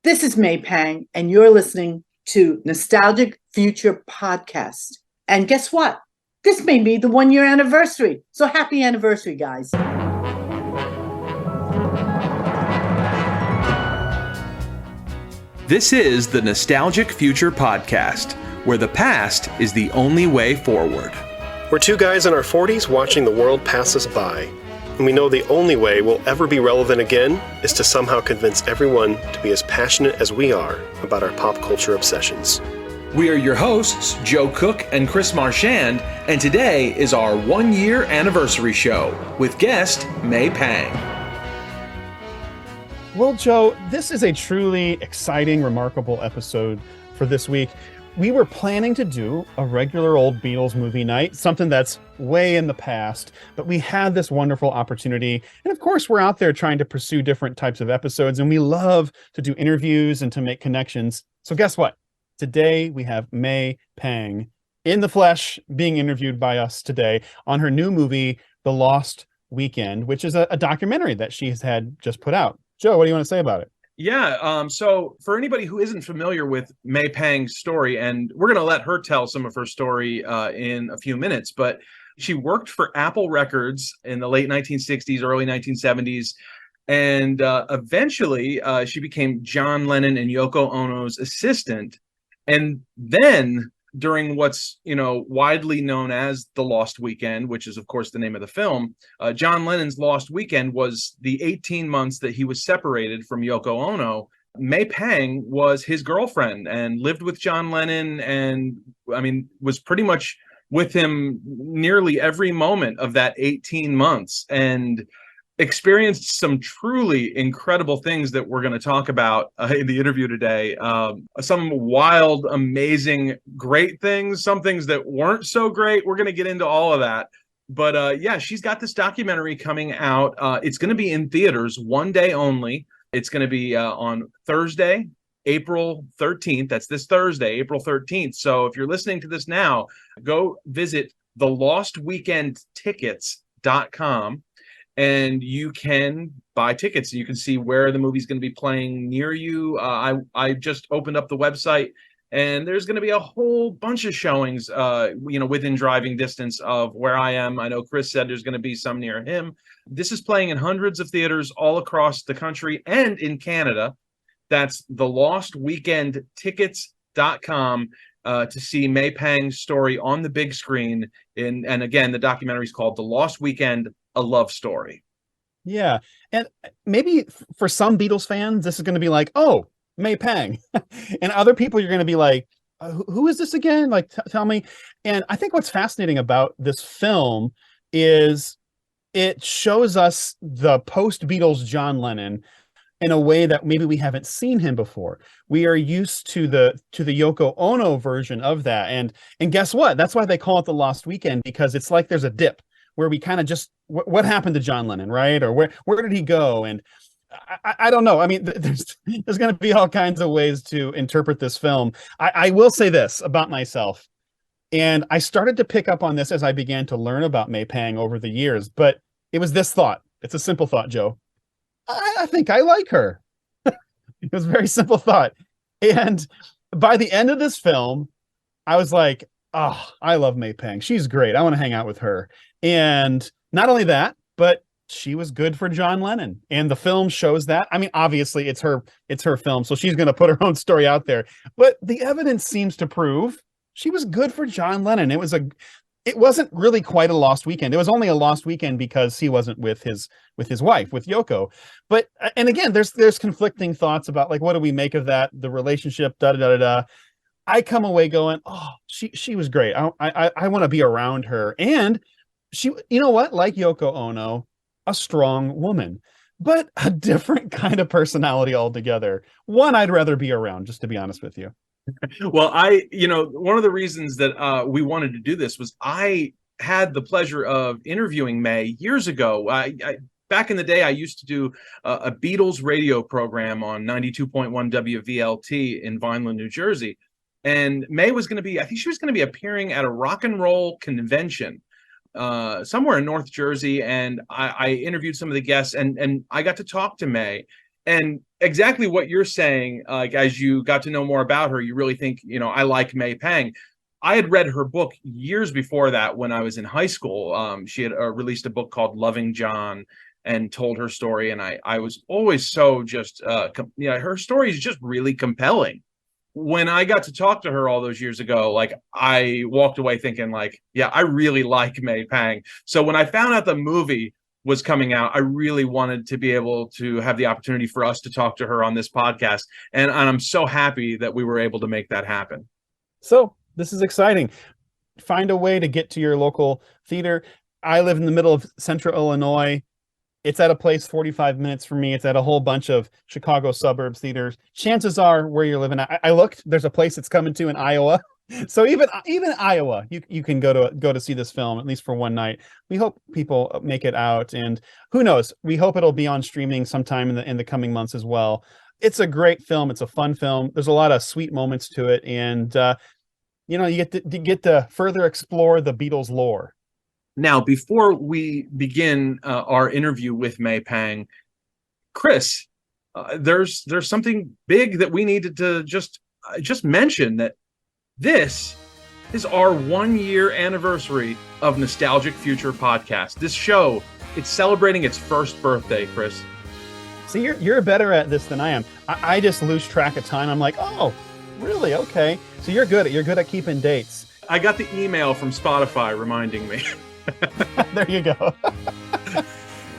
This is May Pang, and you're listening to Nostalgic Future Podcast. And guess what? This may be the 1 year anniversary. So happy anniversary, guys. This is the Nostalgic Future Podcast, where the past is the only way forward. We're two guys in our 40s watching the world pass us by. And we know the only way we'll ever be relevant again is to somehow convince everyone to be as passionate as we are about our pop culture obsessions. We are your hosts, Joe Cook and Chris Marchand, and today is our 1 year anniversary show with guest May Pang. Well, Joe, this is a truly exciting, remarkable episode for this week. We were planning to do a regular old Beatles movie night, something that's way in the past, but we had this wonderful opportunity. And of course, we're out there trying to pursue different types of episodes, and we love to do interviews and to make connections. So guess what? Today, we have May Pang in the flesh being interviewed by us today on her new movie, The Lost Weekend, which is a documentary that she's had just put out. Joe, what do you want to say about it? Yeah, so for anybody who isn't familiar with May Pang's story, and we're going to let her tell some of her story in a few minutes, but she worked for Apple Records in the late 1960s, early 1970s, and eventually she became John Lennon and Yoko Ono's assistant. And then during what's widely known as The Lost Weekend, which is of course the name of the film, John Lennon's Lost Weekend was the 18 months that he was separated from Yoko Ono. May Pang was his girlfriend and lived with John Lennon, and was pretty much with him nearly every moment of that 18 months, and experienced some truly incredible things that we're going to talk about in the interview today. Some wild, amazing, great things, some things that weren't so great. We're going to get into all of that. But yeah, she's got this documentary coming out. It's going to be in theaters one day only. It's going to be on Thursday, April 13th. That's this Thursday, April 13th. So if you're listening to this now, go visit thelostweekendtickets.com. and you can buy tickets and you can see where the movie's going to be playing near you. I just opened up the website, and there's going to be a whole bunch of showings, within driving distance of where I am. I know Chris said there's going to be some near him. This is playing in hundreds of theaters all across the country and in Canada. That's thelostweekendtickets.com to see May Pang's story on the big screen. And again, the documentary is called The Lost Weekend, A Love Story. Yeah. And maybe for some Beatles fans, this is going to be like, oh, May Pang. And other people, you're going to be like, who is this again? Like, tell me. And I think what's fascinating about this film is it shows us the post-Beatles John Lennon in a way that maybe we haven't seen him before. We are used to the Yoko Ono version of that. And guess what? That's why they call it The Lost Weekend, because it's like there's a dip where we kind of just, what happened to John Lennon, right? Or where did he go? And I don't know. I mean, there's going to be all kinds of ways to interpret this film. I will say this about myself, and I started to pick up on this as I began to learn about May Pang over the years, but it was this thought. It's a simple thought, Joe. I think I like her. It was a very simple thought. And by the end of this film, I was like, oh, I love May Pang. She's great. I want to hang out with her. And not only that, but she was good for John Lennon. And the film shows that. I mean, obviously it's her film, so she's going to put her own story out there. But the evidence seems to prove she was good for John Lennon. It wasn't really quite a lost weekend. It was only a lost weekend because he wasn't with his wife, with Yoko. But, and again, there's conflicting thoughts about, like, what do we make of that? The relationship, da-da-da-da-da. I come away going, oh, she was great. I want to be around her. And she, you know what? Like Yoko Ono, a strong woman, but a different kind of personality altogether. One I'd rather be around, just to be honest with you. Well, one of the reasons that we wanted to do this was I had the pleasure of interviewing May years ago. Back in the day, I used to do a Beatles radio program on 92.1 WVLT in Vineland, New Jersey. And May was going to be, I think she was going to be appearing at a rock and roll convention somewhere in North Jersey. And I interviewed some of the guests, and I got to talk to May. And exactly what you're saying. Like, as you got to know more about her, you really think, I like May Pang. I had read her book years before that when I was in high school. She had released a book called Loving John and told her story. And I was always so just, her story is just really compelling. When I got to talk to her all those years ago, like, I walked away thinking, like, yeah, I really like May Pang. So when I found out the movie was coming out, I really wanted to be able to have the opportunity for us to talk to her on this podcast. And I'm so happy that we were able to make that happen. So this is exciting. Find a way to get to your local theater. I live in the middle of central Illinois. It's at a place 45 minutes from me. It's at a whole bunch of Chicago suburbs theaters. Chances are where you're living. I looked, there's a place it's coming to in Iowa. So even Iowa, you can go to see this film, at least for one night. We hope people make it out, and who knows? We hope it'll be on streaming sometime in the coming months as well. It's a great film. It's a fun film. There's a lot of sweet moments to it, and you get to further explore the Beatles lore. Now, before we begin our interview with May Pang, Chris, there's something big that we needed to just mention, that this is our 1-year anniversary of Nostalgic Future Podcast. This show, it's celebrating its first birthday, Chris. See, you're better at this than I am. I just lose track of time. I'm like, oh, really? Okay. So you're good at keeping dates. I got the email from Spotify reminding me. There you go.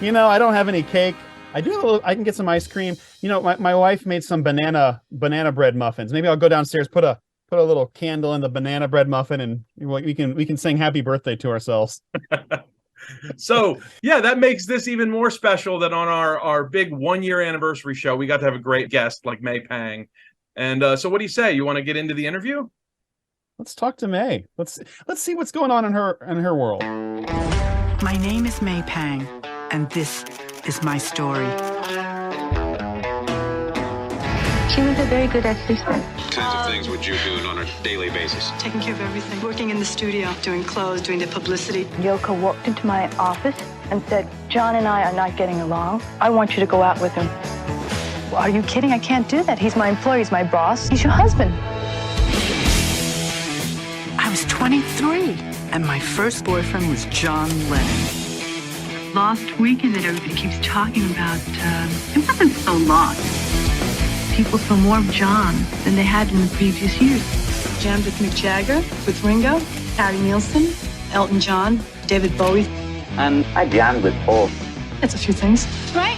I don't have any cake. I can get some ice cream. My wife made some banana bread muffins. Maybe I'll go downstairs, put a little candle in the banana bread muffin, and we can sing happy birthday to ourselves. So yeah, that makes this even more special, that on our big 1-year anniversary show, we got to have a great guest like May Pang. And so what do you say? You want to get into the interview? Let's talk to May. Let's see what's going on in her world. My name is May Pang, and this is my story. She was a very good assistant. What kinds of things would you do on a daily basis? Taking care of everything. Working in the studio, doing clothes, doing the publicity. Yoko walked into my office and said, "John and I are not getting along. I want you to go out with him." Well, are you kidding? I can't do that. He's my employee. He's my boss. He's your husband. I was 23, and my first boyfriend was John Lennon. Lost Weekend that everybody keeps talking about, it wasn't so lost. People saw more of John than they had in the previous years. Jammed with Mick Jagger, with Ringo, Harry Nilsson, Elton John, David Bowie. And I jammed with Paul. That's a few things. Right?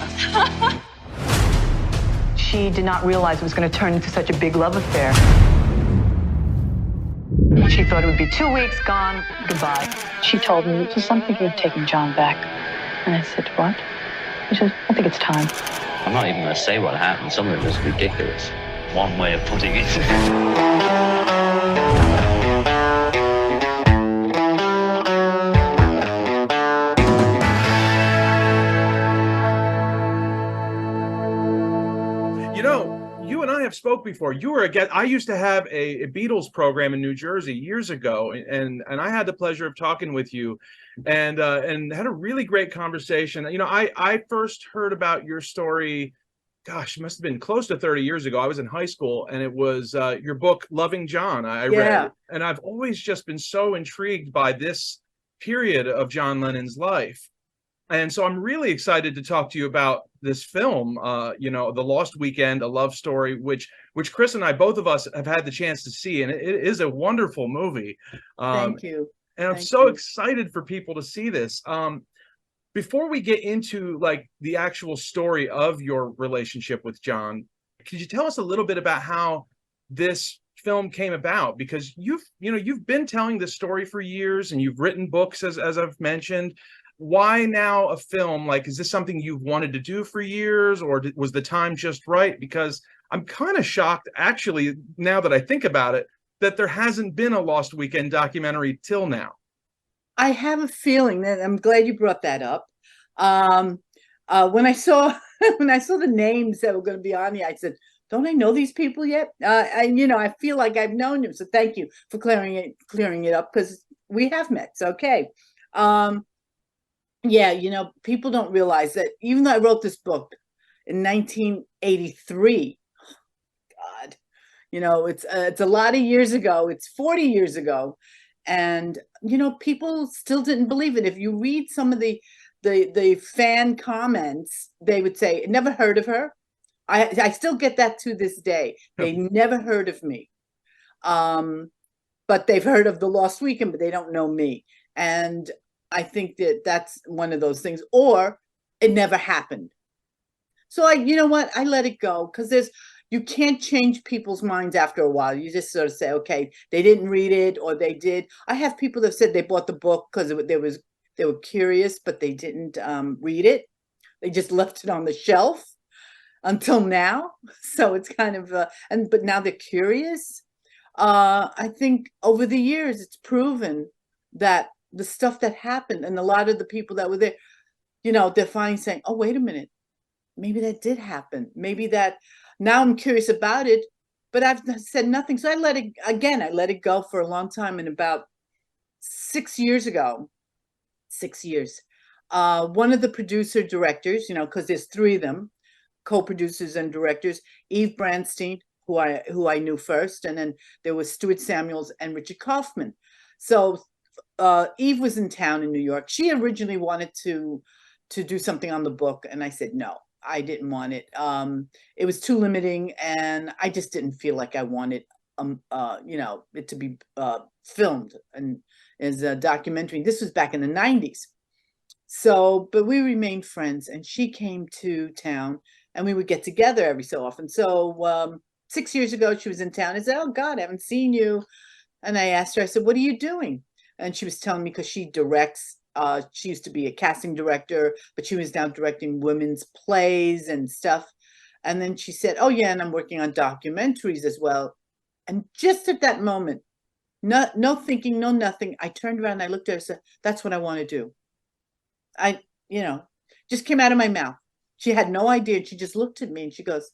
She did not realize it was going to turn into such a big love affair. She thought it would be 2 weeks, gone, goodbye. She told me it was something you'd taken John back. And I said, what? She said, I think it's time. I'm not even going to say what happened. Some of it was ridiculous. One way of putting it. You and I have spoke before. You were a guest. I used to have a Beatles program in New Jersey years ago, and I had the pleasure of talking with you, and had a really great conversation. I first heard about your story, gosh, it must have been close to 30 years ago. I was in high school, and it was your book, Loving John. I read, and I've always just been so intrigued by this period of John Lennon's life. And so I'm really excited to talk to you about this film, The Lost Weekend, A Love Story, which Chris and I, both of us, have had the chance to see. And it is a wonderful movie. Thank you. And I'm so excited for people to see this. Before we get into like the actual story of your relationship with John, could you tell us a little bit about how this film came about? Because you've been telling this story for years, and you've written books, as I've mentioned. Why now a film? Like, is this something you've wanted to do for years, or was the time just right? Because I'm kind of shocked, actually, now that I think about it, that there hasn't been a Lost Weekend documentary till now. I have a feeling that, I'm glad you brought that up. When I saw the names that were going to be on here, I said, don't I know these people yet? I feel like I've known them. So thank you for clearing it up, because we have met. So, okay. People don't realize that even though I wrote this book in 1983. God, it's a lot of years ago. It's 40 years ago, and people still didn't believe it. If you read some of the fan comments, they would say, "Never heard of her." I still get that to this day. They never heard of me, but they've heard of the Lost Weekend, but they don't know me. And I think that's one of those things, or it never happened. So you know what? I let it go, because you can't change people's minds after a while. You just sort of say, okay, they didn't read it, or they did. I have people that said they bought the book because they were curious, but they didn't read it. They just left it on the shelf until now. So it's kind of but now they're curious. I think over the years it's proven that the stuff that happened, and a lot of the people that were there, they're finally saying, oh, wait a minute, maybe that did happen. Maybe that, now I'm curious about it, but I've said nothing. So I let it go for a long time. And about 6 years ago, 6 years, one of the producer directors, because there's three of them, co-producers and directors, Eve Branstein, who I knew first, and then there was Stuart Samuels and Richard Kaufman. So Eve was in town in New York. She originally wanted to do something on the book, and I said no, I didn't want it. It was too limiting, and I just didn't feel like I wanted it to be filmed and as a documentary. This was back in the 90s. So, but we remained friends, and she came to town, and we would get together every so often. So 6 years ago, she was in town. I said, oh God, I haven't seen you. And I asked her, I said, what are you doing? And she was telling me, because she directs, she used to be a casting director, but she was now directing women's plays and stuff. And then she said, oh yeah, and I'm working on documentaries as well. And just at that moment, no thinking, no nothing, I turned around and I looked at her and said, that's what I want to do. Just came out of my mouth. She had no idea. She just looked at me and she goes,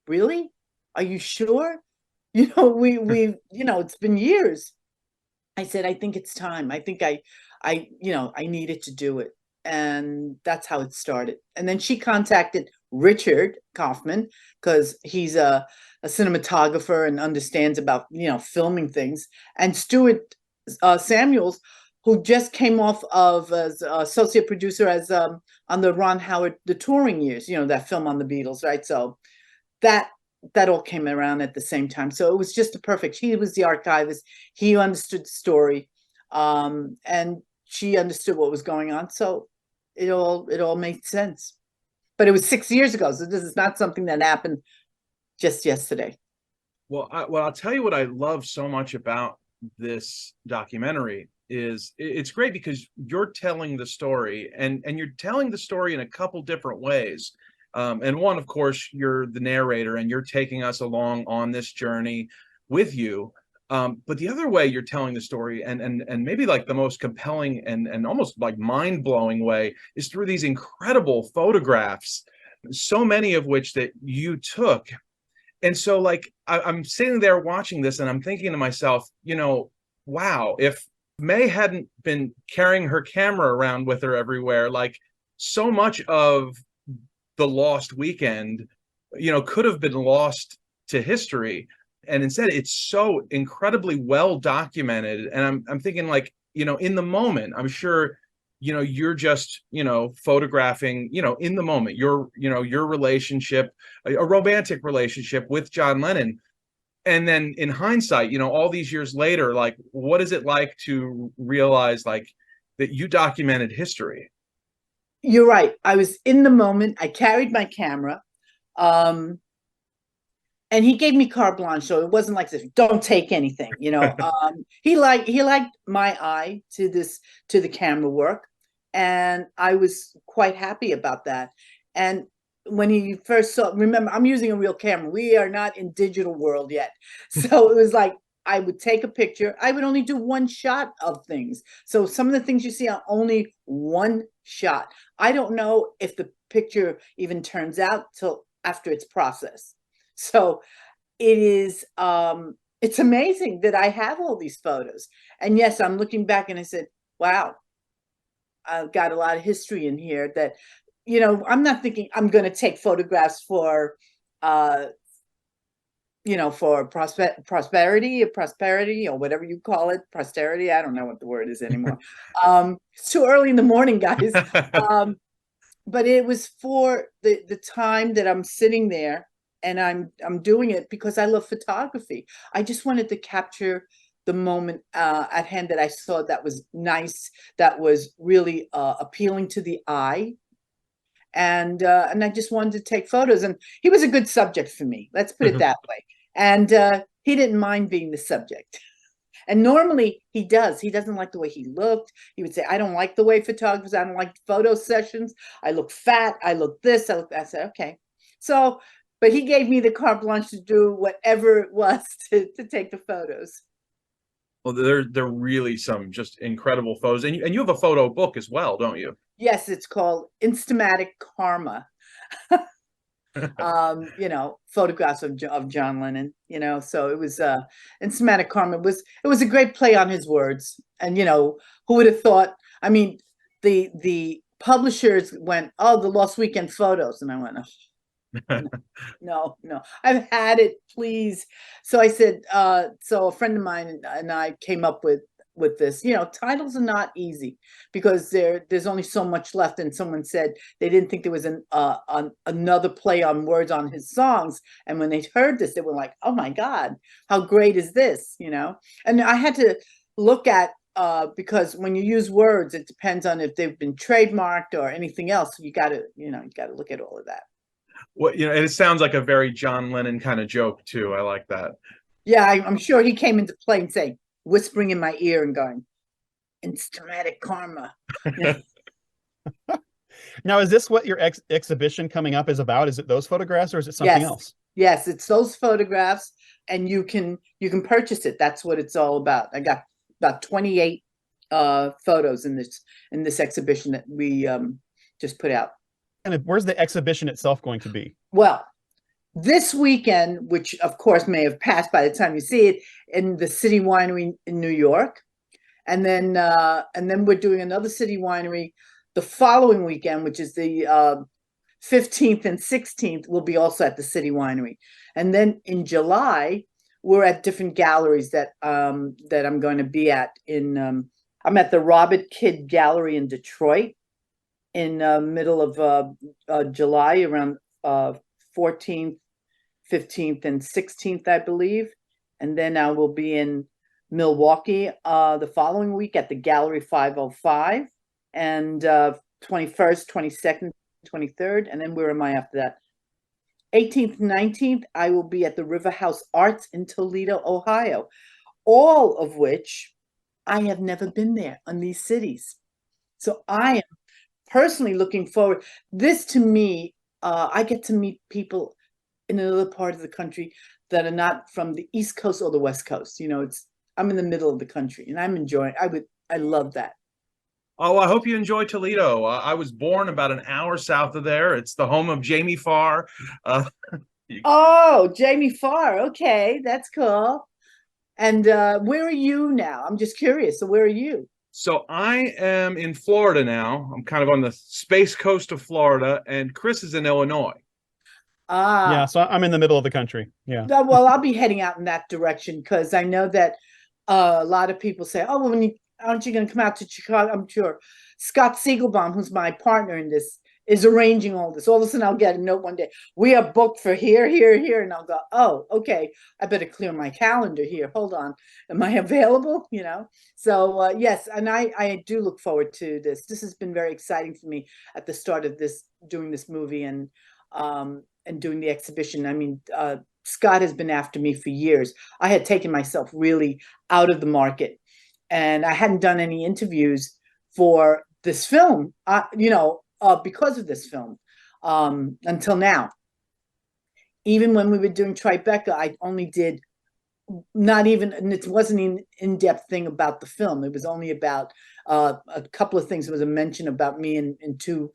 really? Are you sure? It's been years. I said, I think it's time. I think I needed to do it. And that's how it started. And then she contacted Richard Kaufman, because he's a cinematographer and understands about, filming things. And Stuart Samuels, who just came off of as associate producer as on the Ron Howard, the Touring Years, that film on the Beatles, right? So that all came around at the same time. So it was just a perfect. He was the archivist. He understood the story, and she understood what was going on. So it all made sense. But it was 6 years ago, so this is not something that happened just yesterday. Well, I'll tell you what I love so much about this documentary is it's great because you're telling the story, and you're telling the story in a couple different ways. And one, of course, you're the narrator and you're taking us along on this journey with you. But the other way you're telling the story, and maybe like the most compelling and almost like mind-blowing way, is through these incredible photographs, so many of which that you took. And so like I'm sitting there watching this and I'm thinking to myself, wow, if May hadn't been carrying her camera around with her everywhere, like so much of the Lost Weekend, could have been lost to history. And instead, it's so incredibly well documented. And I'm thinking, like, in the moment, I'm sure, you're just, photographing, in the moment, your relationship, a romantic relationship with John Lennon. And then in hindsight, all these years later, like, what is it like to realize, like, that you documented history? You're right. I was in the moment. I carried my camera. And he gave me carte blanche, so it wasn't like this, don't take anything, he liked my eye to the camera work, and I was quite happy about that. And when he first saw, remember, I'm using a real camera. We are not in digital world yet. So it was like, I would take a picture. I would only do one shot of things. So some of the things you see are only one shot. I don't know if the picture even turns out till after it's processed. So it is, it's amazing that I have all these photos. And yes, I'm looking back and I said, wow, I've got a lot of history in here that I'm not thinking I'm going to take photographs for, for prosperity or whatever you call it, posterity. I don't know what the word is anymore. It's too early in the morning, guys. But it was for the time that I'm sitting there, and I'm doing it because I love photography. I just wanted to capture the moment at hand that I saw that was nice, that was really appealing to the eye. And I just wanted to take photos, and he was a good subject for me. Let's put it that way. And he didn't mind being the subject. And normally he does. He doesn't like the way he looked. He would say, I don't like the way photographers, I don't like photo sessions. I look fat. I look this. I said, okay. So, but he gave me the carte blanche to do whatever it was to take the photos. Well, they're really some just incredible photos. And you have a photo book as well, don't you? Yes, it's called Instamatic Karma. Photographs of John Lennon, so it was Instamatic Karma. It was a great play on his words. And who would have thought? I mean, the publishers went, oh, the Lost Weekend photos, and I went, oh, no, I've had it, please. So I said, so a friend of mine and I came up with this. Titles are not easy because there's only so much left. And someone said they didn't think there was another play on words on his songs. And when they heard this, they were like, oh my God, how great is this? And I had to look at, because when you use words, it depends on if they've been trademarked or anything else. You got to look at all of that. Well, and it sounds like a very John Lennon kind of joke too. I like that. Yeah, I'm sure he came into play and saying, whispering in my ear and going, Instamatic Karma. Now, is this what your exhibition coming up is about? Is it those photographs, or is it something else? Yes, it's those photographs, and you can purchase it. That's what it's all about. I got about 28 photos in this exhibition that we just put out. And where's the exhibition itself going to be? Well, this weekend, which of course may have passed by the time you see it, in the City Winery in New York, and then we're doing another City Winery the following weekend, which is the 15th and 16th. Will be also at the City Winery, and then in July we're at different galleries that I'm going to be at. I'm at the Robert Kidd Gallery in Detroit in middle of July, around 14th, 15th, and 16th, I believe. And then I will be in Milwaukee the following week at the Gallery 505, and 21st, 22nd, 23rd. And then where am I after that? 18th, 19th, I will be at the River House Arts in Toledo, Ohio, all of which I have never been there on these cities. So I am personally looking forward. This, to me, I get to meet people in another part of the country that are not from the East Coast or the West Coast. I'm in the middle of the country, and I'm enjoying. I love that. Oh, I hope you enjoy Toledo. I was born about an hour south of there. It's the home of Jamie Farr. Oh, Jamie Farr. Okay, that's cool. And where are you now? I'm just curious. So where are you? So I am in Florida now. I'm kind of on the space coast of Florida, and Chris is in Illinois. Yeah, so I'm in the middle of the country. Yeah. Well, I'll be heading out in that direction because I know that a lot of people say, "Oh, well, aren't you going to come out to Chicago?" I'm sure Scott Siegelbaum, who's my partner in this, is arranging all this. All of a sudden, I'll get a note one day, "We are booked for here, and I'll go, "Oh, okay. I better clear my calendar here. Hold on, am I available?" So yes, and I do look forward to this. This has been very exciting for me at the start of doing this movie and doing the exhibition. I mean, Scott has been after me for years. I had taken myself really out of the market, and I hadn't done any interviews for this film, because of this film, until now. Even when we were doing Tribeca, I only did and it wasn't an in-depth thing about the film. It was only about a couple of things. There was a mention about me in two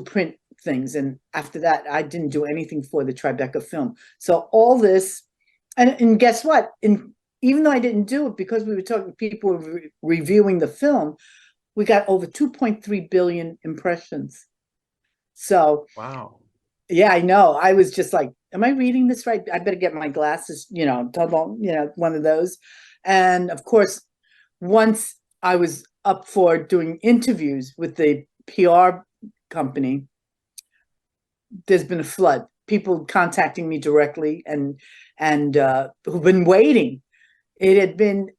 print things, and after that I didn't do anything for the Tribeca film. So all this, and guess what, even though I didn't do it, because we were talking, people were reviewing the film, we got over 2.3 billion impressions. So Wow. yeah, I know. I was just like, am I reading this right? I better get my glasses, one of those. And of course, once I was up for doing interviews with the PR company, there's been a flood. People contacting me directly and who've been waiting. It had been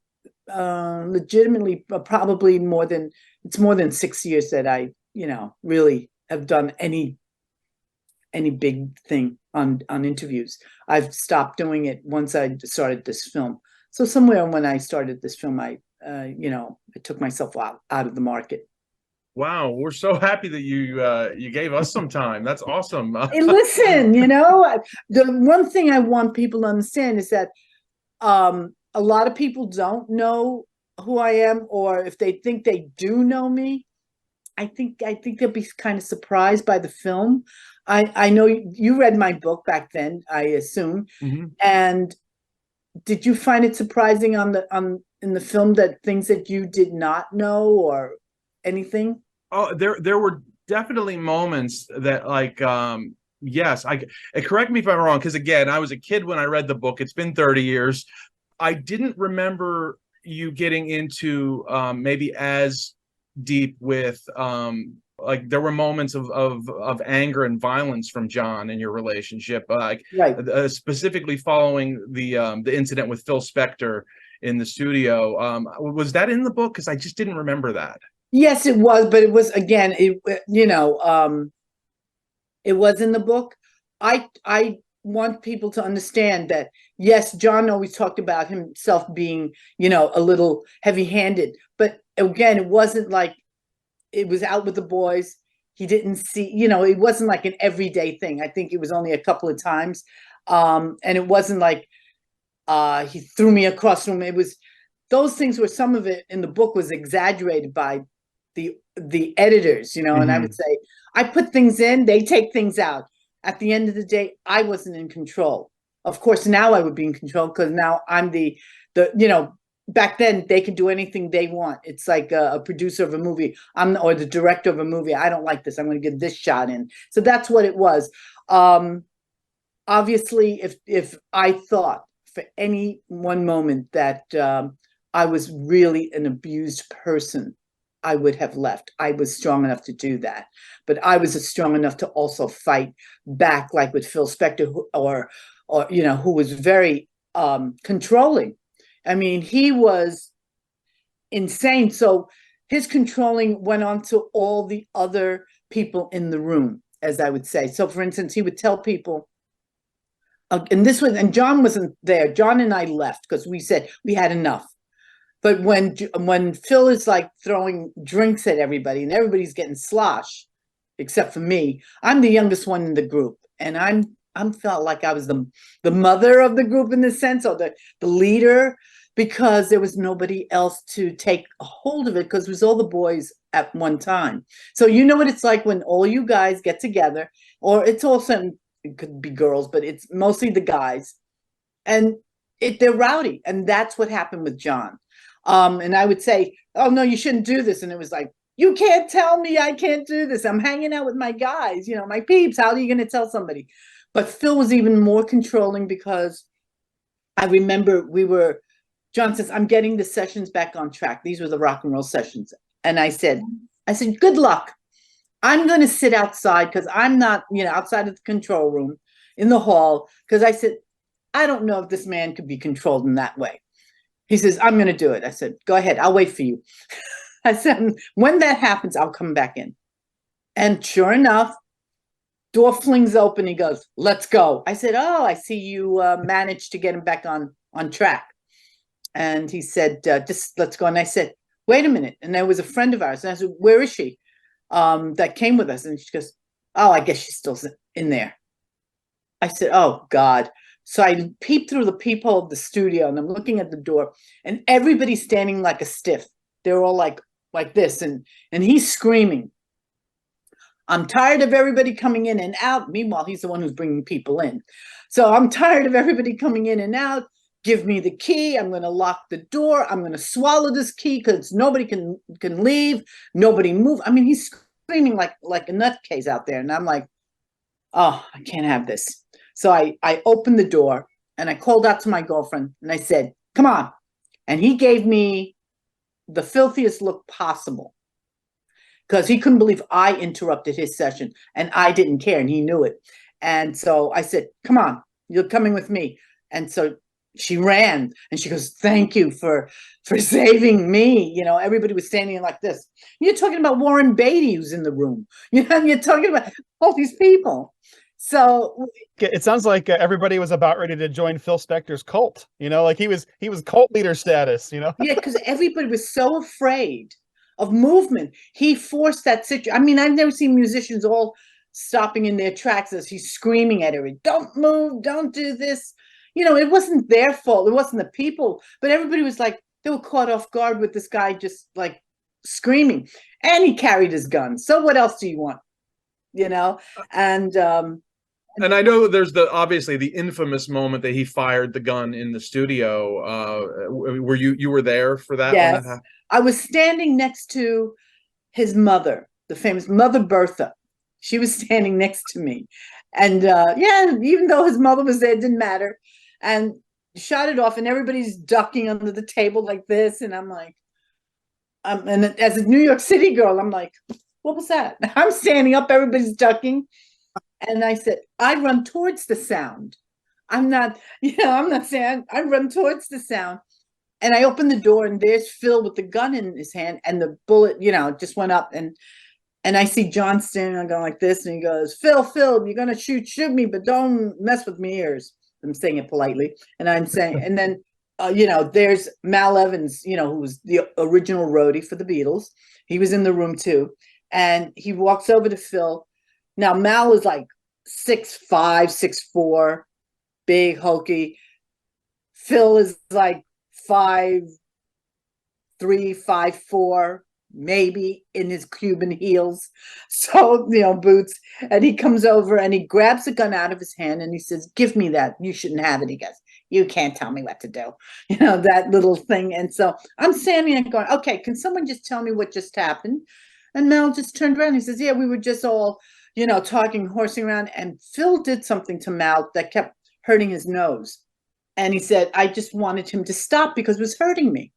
legitimately probably more than 6 years that I, really have done any big thing on interviews. I've stopped doing it once I started this film. So somewhere when I started this film, I took myself out of the market. Wow, we're so happy that you gave us some time. That's awesome. Hey, listen, the one thing I want people to understand is that a lot of people don't know who I am, or if they think they do know me, I think they'll be kind of surprised by the film. I know you read my book back then, I assume. Mm-hmm. And did you find it surprising in the film that things that you did not know or anything? Oh, there were definitely moments that yes, correct me if I'm wrong, because again, I was a kid when I read the book. It's been 30 years. I didn't remember you getting into maybe as deep with there were moments of anger and violence from John in your relationship, Right. Specifically following the incident with Phil Spector in the studio. Was that in the book? Because I just didn't remember that. Yes, it was, but it was, again, it was in the book. I want people to understand that, yes, John always talked about himself being, a little heavy-handed, but again, it wasn't like it was out with the boys. He didn't see, it wasn't like an everyday thing. I think it was only a couple of times. And it wasn't like he threw me across the room. It was, those things were, some of it in the book was exaggerated by the editors, and I would say, I put things in, they take things out. At the end of the day, I wasn't in control. Of course, now I would be in control because now I'm the back then they could do anything they want. It's like a producer of a movie, or the director of a movie. I don't like this, I'm going to get this shot in. So that's what it was. Obviously, if I thought for any one moment that I was really an abused person, I would have left. I was strong enough to do that, but I was strong enough to also fight back, like with Phil Spector, or who was very controlling. I mean, he was insane. So his controlling went on to all the other people in the room, as I would say. So, for instance, he would tell people, and John wasn't there. John and I left because we said we had enough. But when Phil is like throwing drinks at everybody and everybody's getting slosh, except for me, I'm the youngest one in the group, and I'm felt like I was the mother of the group in the sense, or the leader, because there was nobody else to take a hold of it because it was all the boys at one time. So you know what it's like when all you guys get together, or it could be girls, but it's mostly the guys, and they're rowdy, and that's what happened with John. And I would say, oh, no, you shouldn't do this. And it was like, you can't tell me I can't do this. I'm hanging out with my guys, my peeps. How are you going to tell somebody? But Phil was even more controlling because I remember John says, I'm getting the sessions back on track. These were the rock and roll sessions. And I said, good luck. I'm going to sit outside because I'm not, outside of the control room in the hall. Because I said, I don't know if this man could be controlled in that way. He says, I'm going to do it. I said, go ahead. I'll wait for you. I said, when that happens, I'll come back in. And sure enough, door flings open. He goes, let's go. I said, oh, I see you managed to get him back on track. And he said, just let's go. And I said, wait a minute. And there was a friend of ours. And I said, where is she? That came with us. And she goes, oh, I guess she's still in there. I said, oh, God. So I peeped through the peephole of the studio, and I'm looking at the door, and everybody's standing like a stiff. They're all like this, and he's screaming, I'm tired of everybody coming in and out. Meanwhile, he's the one who's bringing people in. So I'm tired of everybody coming in and out. Give me the key. I'm going to lock the door. I'm going to swallow this key because nobody can leave. Nobody move. I mean, he's screaming like a nutcase out there. And I'm like, oh, I can't have this. So I opened the door and I called out to my girlfriend and I said, come on. And he gave me the filthiest look possible because he couldn't believe I interrupted his session and I didn't care and he knew it. And so I said, come on, you're coming with me. And so she ran and she goes, thank you for saving me. You know, everybody was standing like this. You're talking about Warren Beatty who's in the room. You know, you're talking about all these people. So it sounds like everybody was about ready to join Phil Spector's cult. You know, like he was cult leader status. You know, yeah, because everybody was so afraid of movement. He forced that situation. I mean, I've never seen musicians all stopping in their tracks as he's screaming at everybody, don't move, don't do this. You know, it wasn't their fault. It wasn't the people, but everybody was like, they were caught off guard with this guy just like screaming, and he carried his gun. So what else do you want? You know, and I know there's obviously the infamous moment that he fired the gun in the studio. Were you were there for that? Yes, when that happened? I was standing next to his mother, the famous Mother Bertha. She was standing next to me, and yeah, even though his mother was there, it didn't matter. And shot it off, and everybody's ducking under the table like this, and I'm like, and as a New York City girl, I'm like, what was that? I'm standing up, everybody's ducking. And I said, I run towards the sound. I'm not saying, I run towards the sound. And I opened the door and there's Phil with the gun in his hand and the bullet, you know, just went up. And I see John standing there going like this. And he goes, Phil, you're going to shoot me, but don't mess with my ears. I'm saying it politely. And I'm saying, and then, you know, there's Mal Evans, you know, who was the original roadie for the Beatles. He was in the room too. And he walks over to Phil. Now, Mal is like 6'5", 6'4", big, hulky. Phil is like 5'3", 5'4", maybe in his Cuban heels. So, you know, boots. And he comes over and he grabs the gun out of his hand and he says, give me that. You shouldn't have it. He goes, you can't tell me what to do. You know, that little thing. And so I'm standing there going, okay, can someone just tell me what just happened? And Mel just turned around. He says, yeah, we were just all, you know, talking, horsing around. And Phil did something to Mal that kept hurting his nose. And he said, I just wanted him to stop because it was hurting me.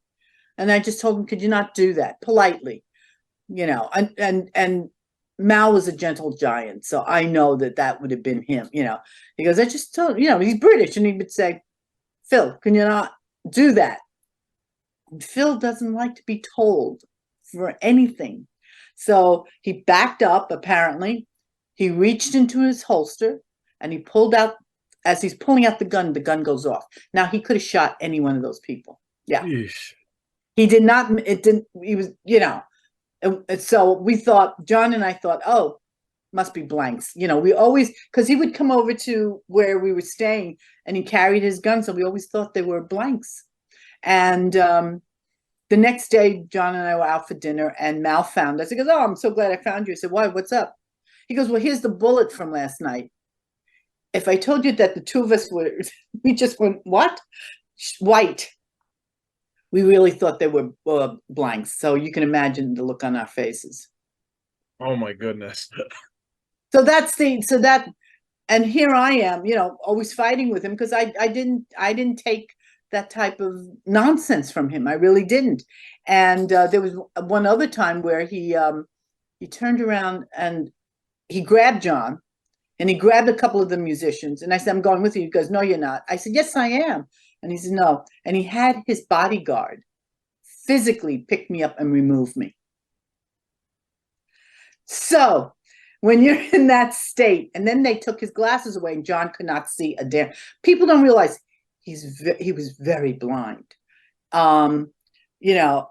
And I just told him, could you not do that politely? You know, and Mal was a gentle giant. So I know that would have been him, you know. He goes, I just told, you know, he's British. And he would say, Phil, can you not do that? And Phil doesn't like to be told for anything. So he backed up, apparently. He reached into his holster and he pulled out, as he's pulling out the gun goes off. Now, he could have shot any one of those people. Yeah. Yeesh. He did not, it didn't, he was, you know. And so we thought, John and I thought, oh, must be blanks. You know, we always, because he would come over to where we were staying and he carried his gun. So we always thought they were blanks. And the next day, John and I were out for dinner and Mal found us. He goes, oh, I'm so glad I found you. I said, why? What's up? He goes, well, here's the bullet from last night. If I told you that the two of us were, we just went, what? White. We really thought they were blanks. So you can imagine the look on our faces. Oh my goodness. So and here I am, you know, always fighting with him because I didn't take that type of nonsense from him. I really didn't. And there was one other time where he turned around and he grabbed John and he grabbed a couple of the musicians. And I said, I'm going with you. He goes, no, you're not. I said, yes, I am. And he said, no. And he had his bodyguard physically pick me up and remove me. So when you're in that state, and then they took his glasses away and John could not see a damn, people don't realize he was very blind. You know,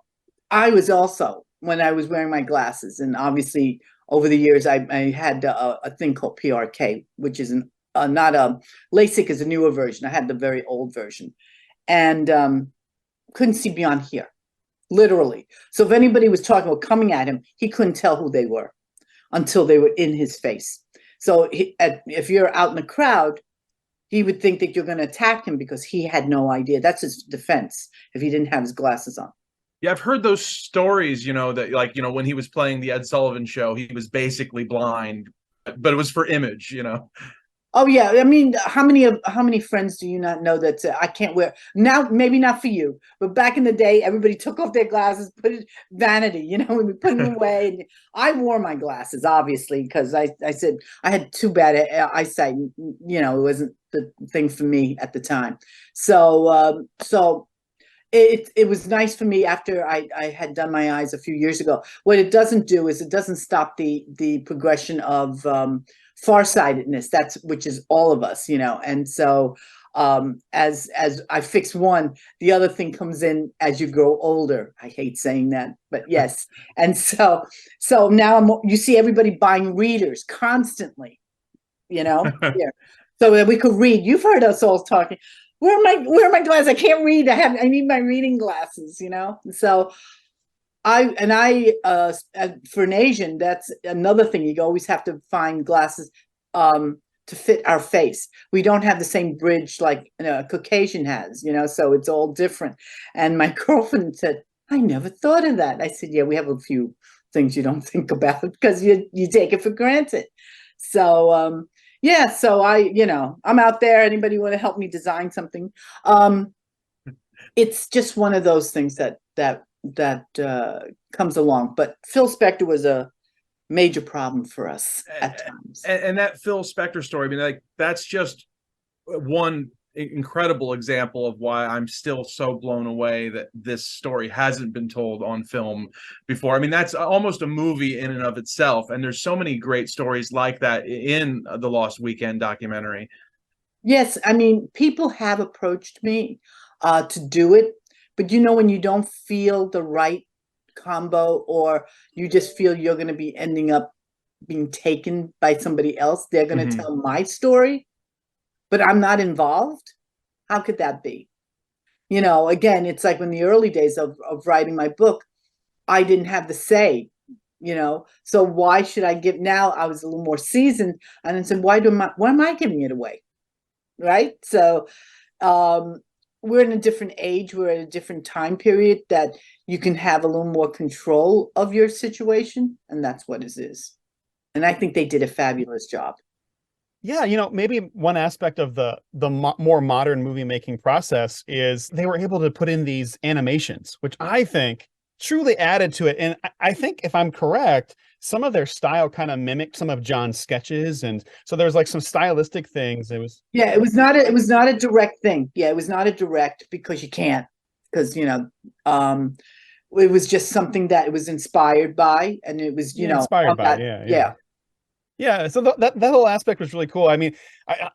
I was also, when I was wearing my glasses, and obviously over the years, I had a thing called PRK, which is not a, LASIK is a newer version. I had the very old version and couldn't see beyond here, literally. So if anybody was talking or coming at him, he couldn't tell who they were until they were in his face. So if you're out in the crowd, he would think that you're going to attack him because he had no idea. That's his defense if he didn't have his glasses on. Yeah, I've heard those stories, that like, when he was playing the Ed Sullivan Show, he was basically blind, but it was for image. Oh yeah, I mean, how many friends do you not know that I can't wear now? Maybe not for you, but back in the day, everybody took off their glasses, put it vanity, and we put them away. And I wore my glasses obviously because I said I had too bad eyesight. It wasn't the thing for me at the time. So it was nice for me after I had done my eyes a few years ago. What it doesn't do is it doesn't stop the progression of farsightedness, which is all of us, and so as I fix one, the other thing comes in as you grow older. I hate saying that, but yes. And so now you see everybody buying readers constantly, yeah, so that we could read. You've heard us all talking, where are my glasses? I can't read. I need my reading glasses, so for an Asian, that's another thing. You always have to find glasses to fit our face. We don't have the same bridge like Caucasian has, so it's all different. And my girlfriend said, I never thought of that. I said, yeah, we have a few things you don't think about because you take it for granted. So yeah, so I'm out there. Anybody want to help me design something? It's just one of those things that comes along. But Phil Spector was a major problem for us at times. And that Phil Spector story, I mean, like, that's just one incredible example of why I'm still so blown away that this story hasn't been told on film before. I mean, that's almost a movie in and of itself. And there's so many great stories like that in the Lost Weekend documentary. Yes, I mean, people have approached me to do it, but when you don't feel the right combo, or you just feel you're going to be ending up being taken by somebody else, they're going to tell my story, but I'm not involved. How could that be? Again, it's like in the early days of writing my book, I didn't have the say, so why should I give? Now I was a little more seasoned, and I said, why am I giving it away? Right. So we're in a different age. We're at a different time period that you can have a little more control of your situation. And that's what it is. And I think they did a fabulous job. Yeah, maybe one aspect of the more modern movie making process is they were able to put in these animations, which I think truly added to it. And I think, if I'm correct, some of their style kind of mimicked some of John's sketches, and so there's like some stylistic things. It was not a direct thing. Yeah, it was not a direct, because you can't, because it was just something that it was inspired by, and it was inspired by yeah. So that whole aspect was really cool. I mean,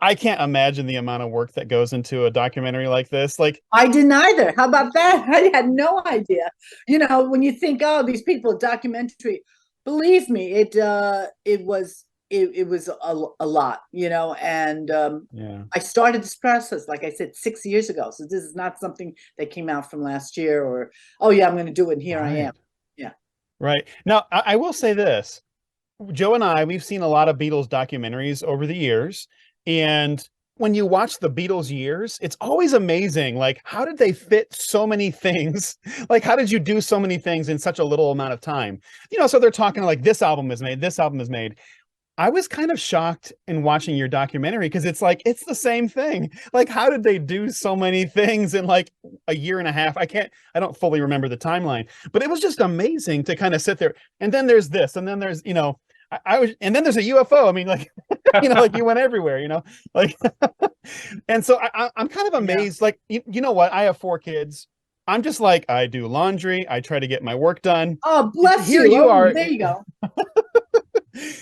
I can't imagine the amount of work that goes into a documentary like this. Like, I didn't either. How about that? I had no idea. When you think, oh, these people, documentary, believe me, it was a lot, and I started this process, like I said, 6 years ago. So this is not something that came out from last year, or, oh yeah, I'm going to do it, and here I am. Yeah. Right. Now, I will say this. Joe and I, we've seen a lot of Beatles documentaries over the years. And when you watch the Beatles years, it's always amazing. Like, how did they fit so many things? Like, how did you do so many things in such a little amount of time? So they're talking like, this album is made, this album is made. I was kind of shocked in watching your documentary, because it's like, it's the same thing. Like, how did they do so many things in like a year and a half? I don't fully remember the timeline, but it was just amazing to kind of sit there. And then there's this, and then there's, and then there's a UFO. I mean, like, like you went everywhere, like, and so I'm kind of amazed. Yeah. Like, you know what? I have 4 kids. I'm just like, I do laundry. I try to get my work done. Oh, bless Here you. you are. There you go.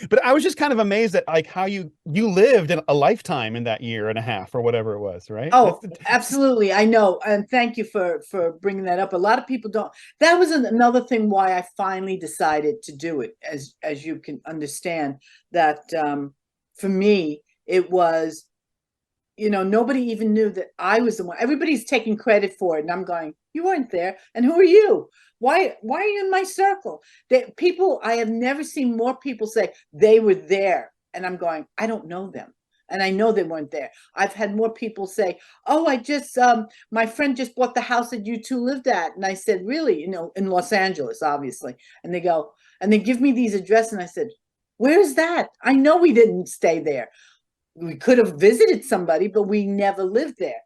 But I was just kind of amazed at like how you lived in a lifetime in that year and a half or whatever it was, right? Oh, absolutely. I know. And thank you for bringing that up. A lot of people don't. That was another thing why I finally decided to do it, as you can understand, that for me, it was, nobody even knew that I was the one. Everybody's taking credit for it. And I'm going, you weren't there. And who are you? Why are you in my circle? I have never seen more people say they were there. And I'm going, I don't know them. And I know they weren't there. I've had more people say, oh, I just, my friend just bought the house that you two lived at. And I said, really? You know, in Los Angeles, obviously. And they go, and they give me these addresses. And I said, where's that? I know we didn't stay there. We could have visited somebody, but we never lived there.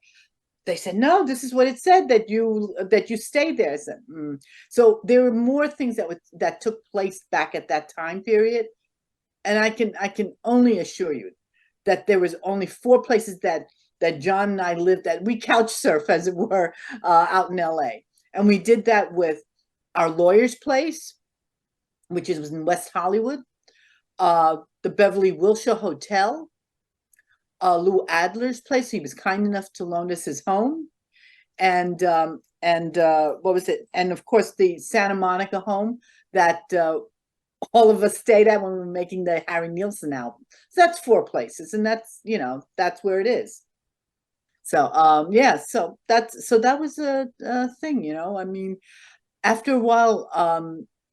They said, no, this is what it said, that you stayed there. I said, So there were more things that took place back at that time period. And I can only assure you that there was only 4 places that John and I lived at. We couch surf, as it were, out in LA. And we did that with our lawyer's place, which was in West Hollywood, the Beverly Wilshire Hotel, Lou Adler's place. He was kind enough to loan us his home. And what was it? And of course, the Santa Monica home that all of us stayed at when we were making the Harry Nilsson album. So that's 4 places, and that's, you know, that's where it is. So yeah, so that was a thing, you know. I mean, after a while,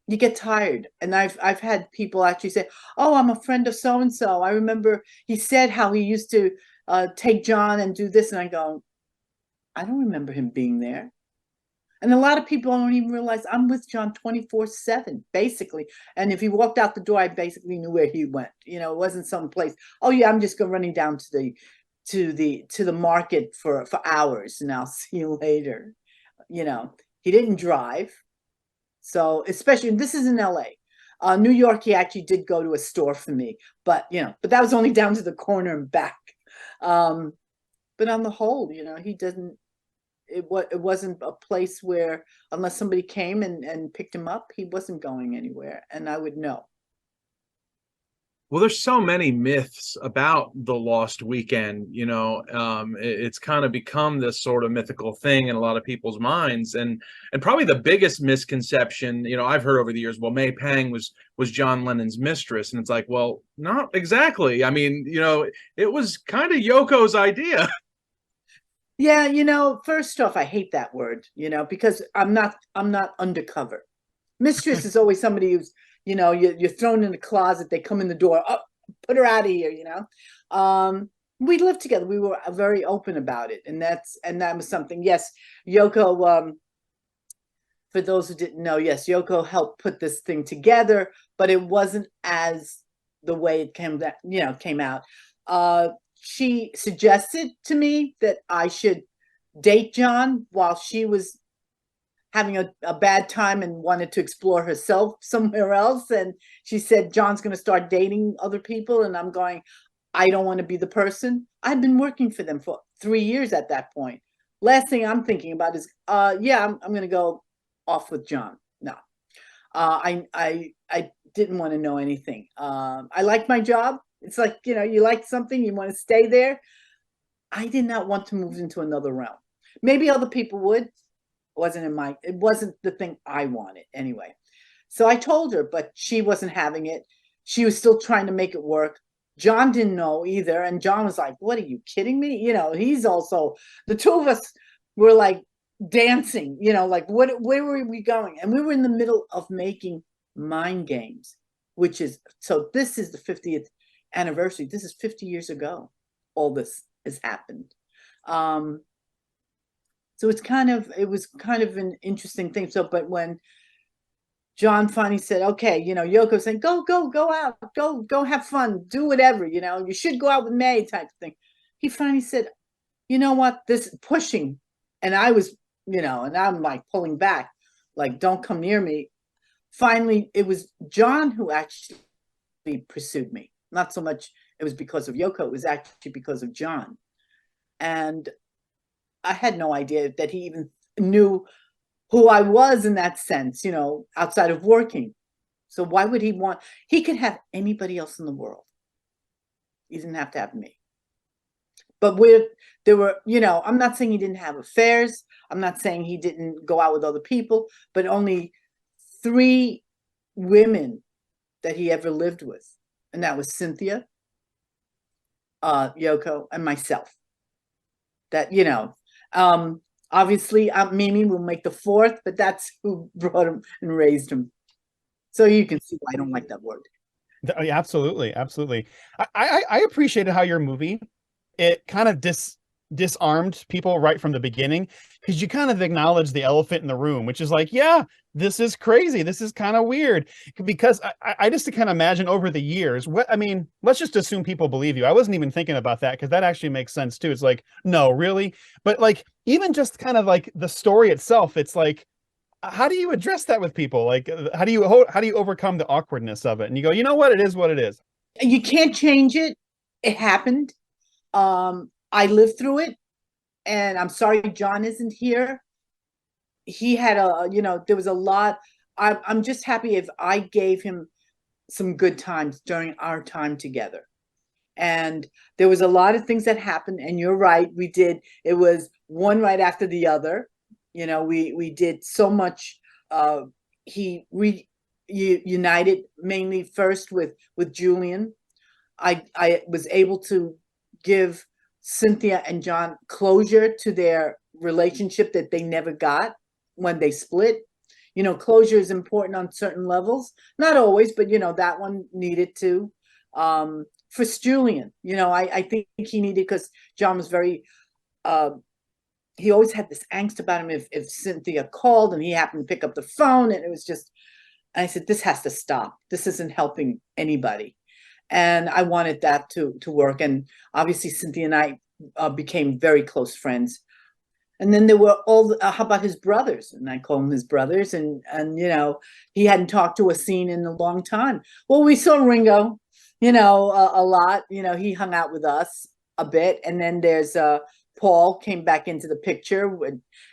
you get tired, and I've had people actually say, "Oh, I'm a friend of so and so. I remember he said how he used to take John and do this," and I go, "I don't remember him being there." And a lot of people don't even realize I'm with John 24/7, basically. And if he walked out the door, I basically knew where he went. You know, it wasn't some place. Oh yeah, I'm just going running down to the market for hours, and I'll see you later. You know, he didn't drive. So especially, this is in LA. New York, he actually did go to a store for me, but you know, but that was only down to the corner and back. But on the whole, you know, he doesn't. It wasn't a place where, unless somebody came and picked him up, he wasn't going anywhere, and I would know. Well, there's so many myths about the Lost Weekend, you know. It's kind of become this sort of mythical thing in a lot of people's minds, and probably the biggest misconception, you know, I've heard over the years, well, May Pang was John Lennon's mistress, and it's like, well, not exactly. I mean, you know, it was kind of Yoko's idea. Yeah, you know, first off, I hate that word, you know, because I'm not undercover. Mistress is always somebody who's, you know, you're thrown in the closet, they come in the door, oh, put her out of here, you know. We lived together. We were very open about it, and that was something. Yes, Yoko, for those who didn't know, yes, Yoko helped put this thing together, but it wasn't as the way it came out. She suggested to me that I should date John while she was having a bad time and wanted to explore herself somewhere else. And she said, John's going to start dating other people. And I'm going, I don't want to be the person. I've been working for them for 3 years at that point. Last thing I'm thinking about is, yeah, I'm going to go off with John. No, I didn't want to know anything. I liked my job. It's like, you know, you like something, you want to stay there. I did not want to move into another realm. Maybe other people would. It wasn't the thing I wanted anyway. So I told her, but she wasn't having it. She was still trying to make it work. John didn't know either. And John was like, what, are you kidding me? You know, he's also, the two of us were like dancing, you know, like where were we going? And we were in the middle of making Mind Games, which is, so this is the 50th anniversary. This is 50 years ago. All this has happened. So it was kind of an interesting thing. So, but when John finally said, okay, you know, Yoko saying, go out, go have fun, do whatever, you know, you should go out with May type of thing. He finally said, you know what, this pushing. And I was, you know, and I'm like pulling back, like, don't come near me. Finally, it was John who actually pursued me. Not so much it was because of Yoko, it was actually because of John. And I had no idea that he even knew who I was in that sense, you know, outside of working. So why would he could have anybody else in the world. He didn't have to have me. But there were, you know, I'm not saying he didn't have affairs. I'm not saying he didn't go out with other people, but only 3 women that he ever lived with. And that was Cynthia, Yoko, and myself. That, you know, obviously Mimi will make the 4th, but that's who brought him and raised him. So you can see why I don't like that word. Yeah, absolutely, absolutely. I appreciated how your movie, it kind of disarmed people right from the beginning, because you kind of acknowledge the elephant in the room, which is like, yeah, this is crazy, this is kind of weird. Because I just kind of imagine over the years, what I mean, let's just assume people believe you. I wasn't even thinking about that, because that actually makes sense too. It's like, no, really? But like, even just kind of like the story itself, it's like, how do you address that with people? Like, how do you overcome the awkwardness of it? And you go, you know what, it is what it is. You can't change it. It happened. I lived through it, and I'm sorry John isn't here. He had there was a lot. I'm just happy if I gave him some good times during our time together. And there was a lot of things that happened, and you're right, we did. It was one right after the other. We did so much. United mainly first with Julian. I was able to give Cynthia and John closure to their relationship that they never got when they split. Closure is important on certain levels, not always, but that one needed to. For Julian, I think he needed, because John was very he always had this angst about him if Cynthia called and he happened to pick up the phone, and it was just, and I said, this has to stop. This isn't helping anybody. And I wanted that to work. And obviously Cynthia and I became very close friends. And then there were how about his brothers? And I call them his brothers. And he hadn't talked to Asin in a long time. Well, we saw Ringo, a lot. He hung out with us a bit. And then there's Paul came back into the picture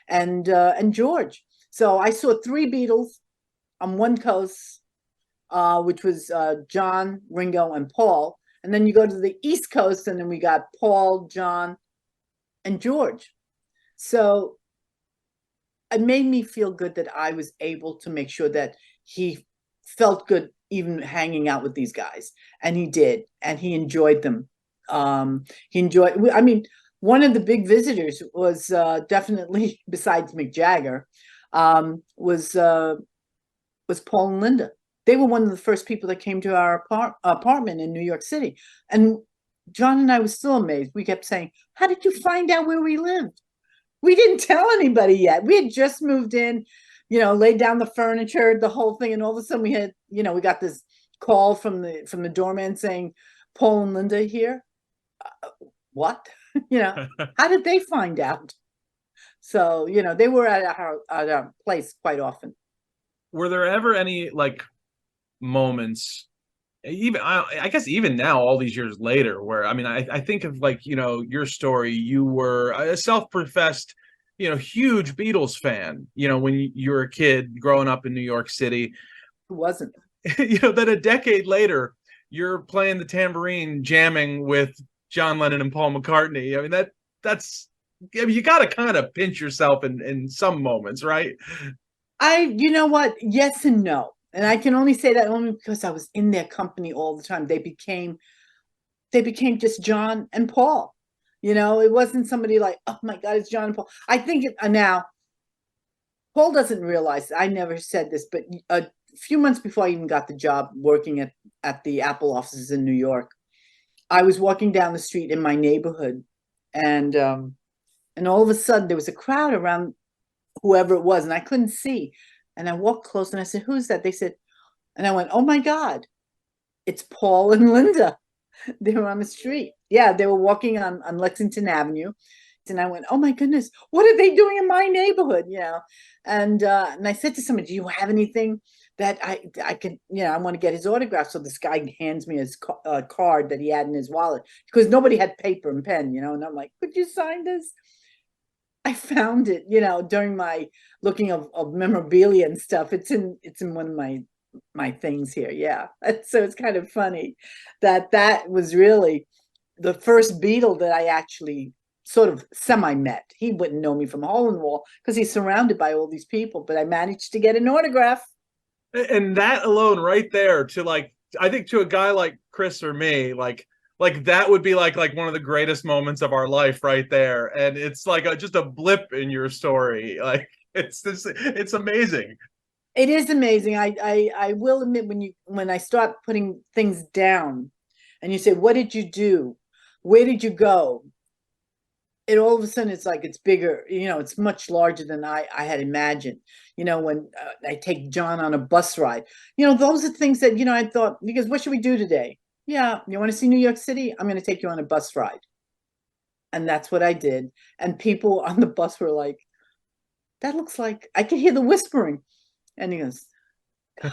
and George. So I saw 3 Beatles on one coast, which was John, Ringo, and Paul. And then you go to the East Coast, and then we got Paul, John, and George. So it made me feel good that I was able to make sure that he felt good even hanging out with these guys. And he did, and he enjoyed them. One of the big visitors was definitely, besides Mick Jagger, was Paul and Linda. They were one of the first people that came to our apartment in New York City. And John and I were still amazed. We kept saying, how did you find out where we lived? We didn't tell anybody yet. We had just moved in, laid down the furniture, the whole thing. And all of a sudden we had, we got this call from the doorman saying, Paul and Linda here. What? How did they find out? So, they were at our place quite often. Were there ever any moments, even I guess even now, all these years later, where I think of your story? You were a self-professed huge Beatles fan when you were a kid growing up in New York City. Who wasn't? Then a decade later you're playing the tambourine, jamming with John Lennon and Paul McCartney. That's you got to kind of pinch yourself in some moments, right? You know what? Yes and no. And I can only say that only because I was in their company all the time. They became just John and Paul. It wasn't somebody like, oh my God, it's John and Paul. I think now, Paul doesn't realize, I never said this, but a few months before I even got the job working at the Apple offices in New York, I was walking down the street in my neighborhood, and all of a sudden there was a crowd around whoever it was, and I couldn't see. And I walked close and I said, who's that? They said, and I went, oh my God, it's Paul and Linda. They were on the street. Yeah, they were walking on Lexington Avenue. And I went, oh my goodness, what are they doing in my neighborhood? And I said to somebody, do you have anything that I can, I want to get his autograph. So this guy hands me his card that he had in his wallet, because nobody had paper and pen, and I'm like, could you sign this? I found it, during my looking of memorabilia and stuff. It's in one of my things here. Yeah. So it's kind of funny that was really the first Beatle that I actually sort of semi-met. He wouldn't know me from hole in the wall because he's surrounded by all these people, but I managed to get an autograph. And that alone right there, to I think to a guy like Chris or me, that would be like one of the greatest moments of our life right there. And it's just a blip in your story. It's amazing. It is amazing. I will admit, when I start putting things down and you say, what did you do? Where did you go? It all of a sudden it's like it's bigger, it's much larger than I had imagined. When I take John on a bus ride, those are things that, I thought, because what should we do today? Yeah, you want to see New York City? I'm going to take you on a bus ride. And that's what I did. And people on the bus were like, that looks like, I could hear the whispering. And he goes, God,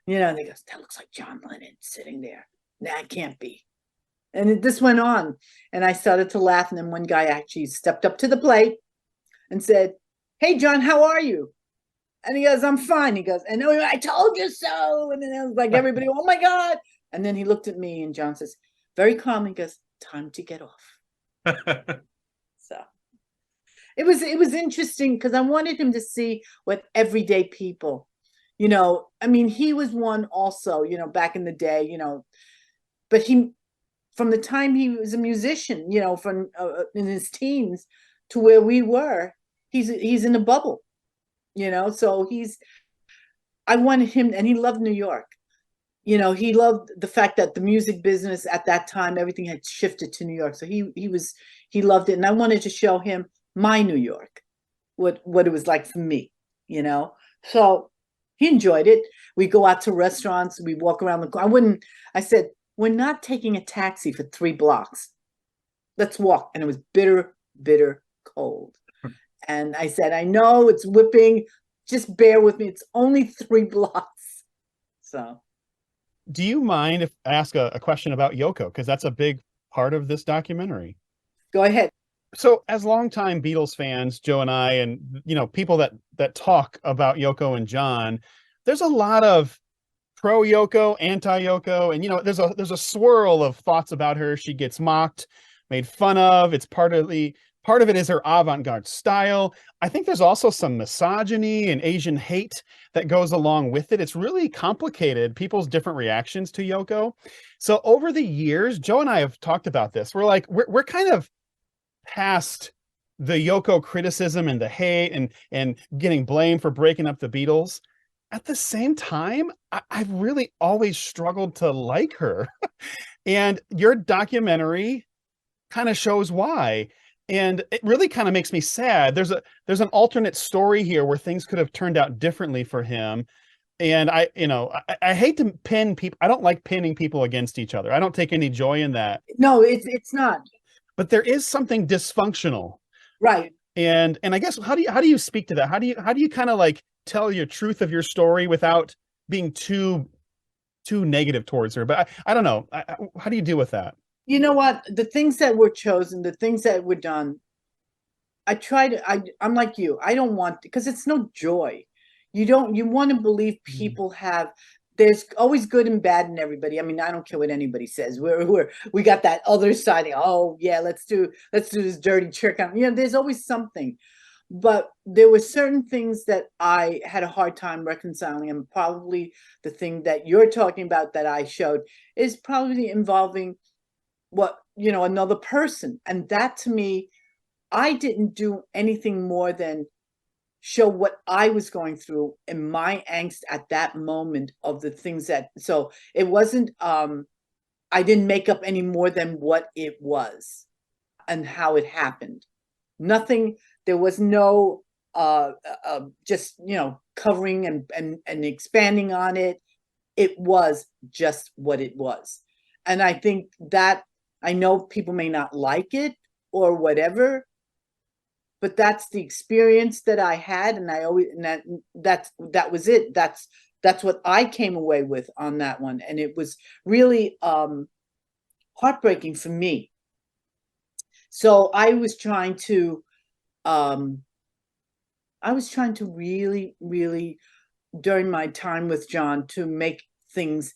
and he goes, that looks like John Lennon sitting there. Nah, it can't be. And this went on, and I started to laugh. And then one guy actually stepped up to the plate and said, hey, John, how are you? And he goes, I'm fine. He goes, and I told you so. And then it was like everybody, oh my God. And then he looked at me, and John says, very calmly, he goes, time to get off. So it was interesting because I wanted him to see what everyday people, I mean, he was one also, back in the day, but from the time he was a musician, from in his teens to where we were, he's in a bubble, so I wanted him, and he loved New York. He loved the fact that the music business at that time, everything had shifted to New York. So he loved it. And I wanted to show him my New York, what it was like for me, so he enjoyed it. We go out to restaurants, we walk around I said, we're not taking a taxi for 3 blocks. Let's walk. And it was bitter, bitter cold. And I said, I know it's whipping. Just bear with me. It's only 3 blocks. So. Do you mind if I ask a question about Yoko? Because that's a big part of this documentary. Go ahead. So as longtime Beatles fans, Joe and I, and, people that talk about Yoko and John, there's a lot of pro Yoko, anti Yoko, and there's a swirl of thoughts about her. She gets mocked, made fun of. It's part of it is her avant-garde style. I think there's also some misogyny and Asian hate that goes along with it. It's really complicated, people's different reactions to Yoko. So over the years, Joe and I have talked about this. We're like, we're kind of past the Yoko criticism and the hate and getting blamed for breaking up the Beatles. At the same time, I've really always struggled to like her. And your documentary kind of shows why. And it really kind of makes me sad. There's an alternate story here where things could have turned out differently for him. And I hate to pin people. I don't like pinning people against each other. I don't take any joy in that. No, it's not. But there is something dysfunctional. Right. And I guess how do you speak to that? How do you kind of like tell your truth of your story without being too negative towards her? But I don't know. How do you deal with that? You know what? The things that were chosen, the things that were done, I'm like you. I don't want, because it's no joy. You want to believe people there's always good and bad in everybody. I mean, I don't care what anybody says. We got that other side. Oh yeah, let's do this dirty trick. There's always something. But there were certain things that I had a hard time reconciling, and probably the thing that you're talking about that I showed is probably involving another person. And that, to me, I didn't do anything more than show what I was going through and my angst at that moment of the things so it wasn't, I didn't make up any more than what it was and how it happened. Nothing. There was no just covering and expanding on it. It was just what it was. And I think that, I know people may not like it or whatever, but that's the experience that I had, and that was it. That's what I came away with on that one, and it was really heartbreaking for me. So I was trying to really, really, during my time with John, to make things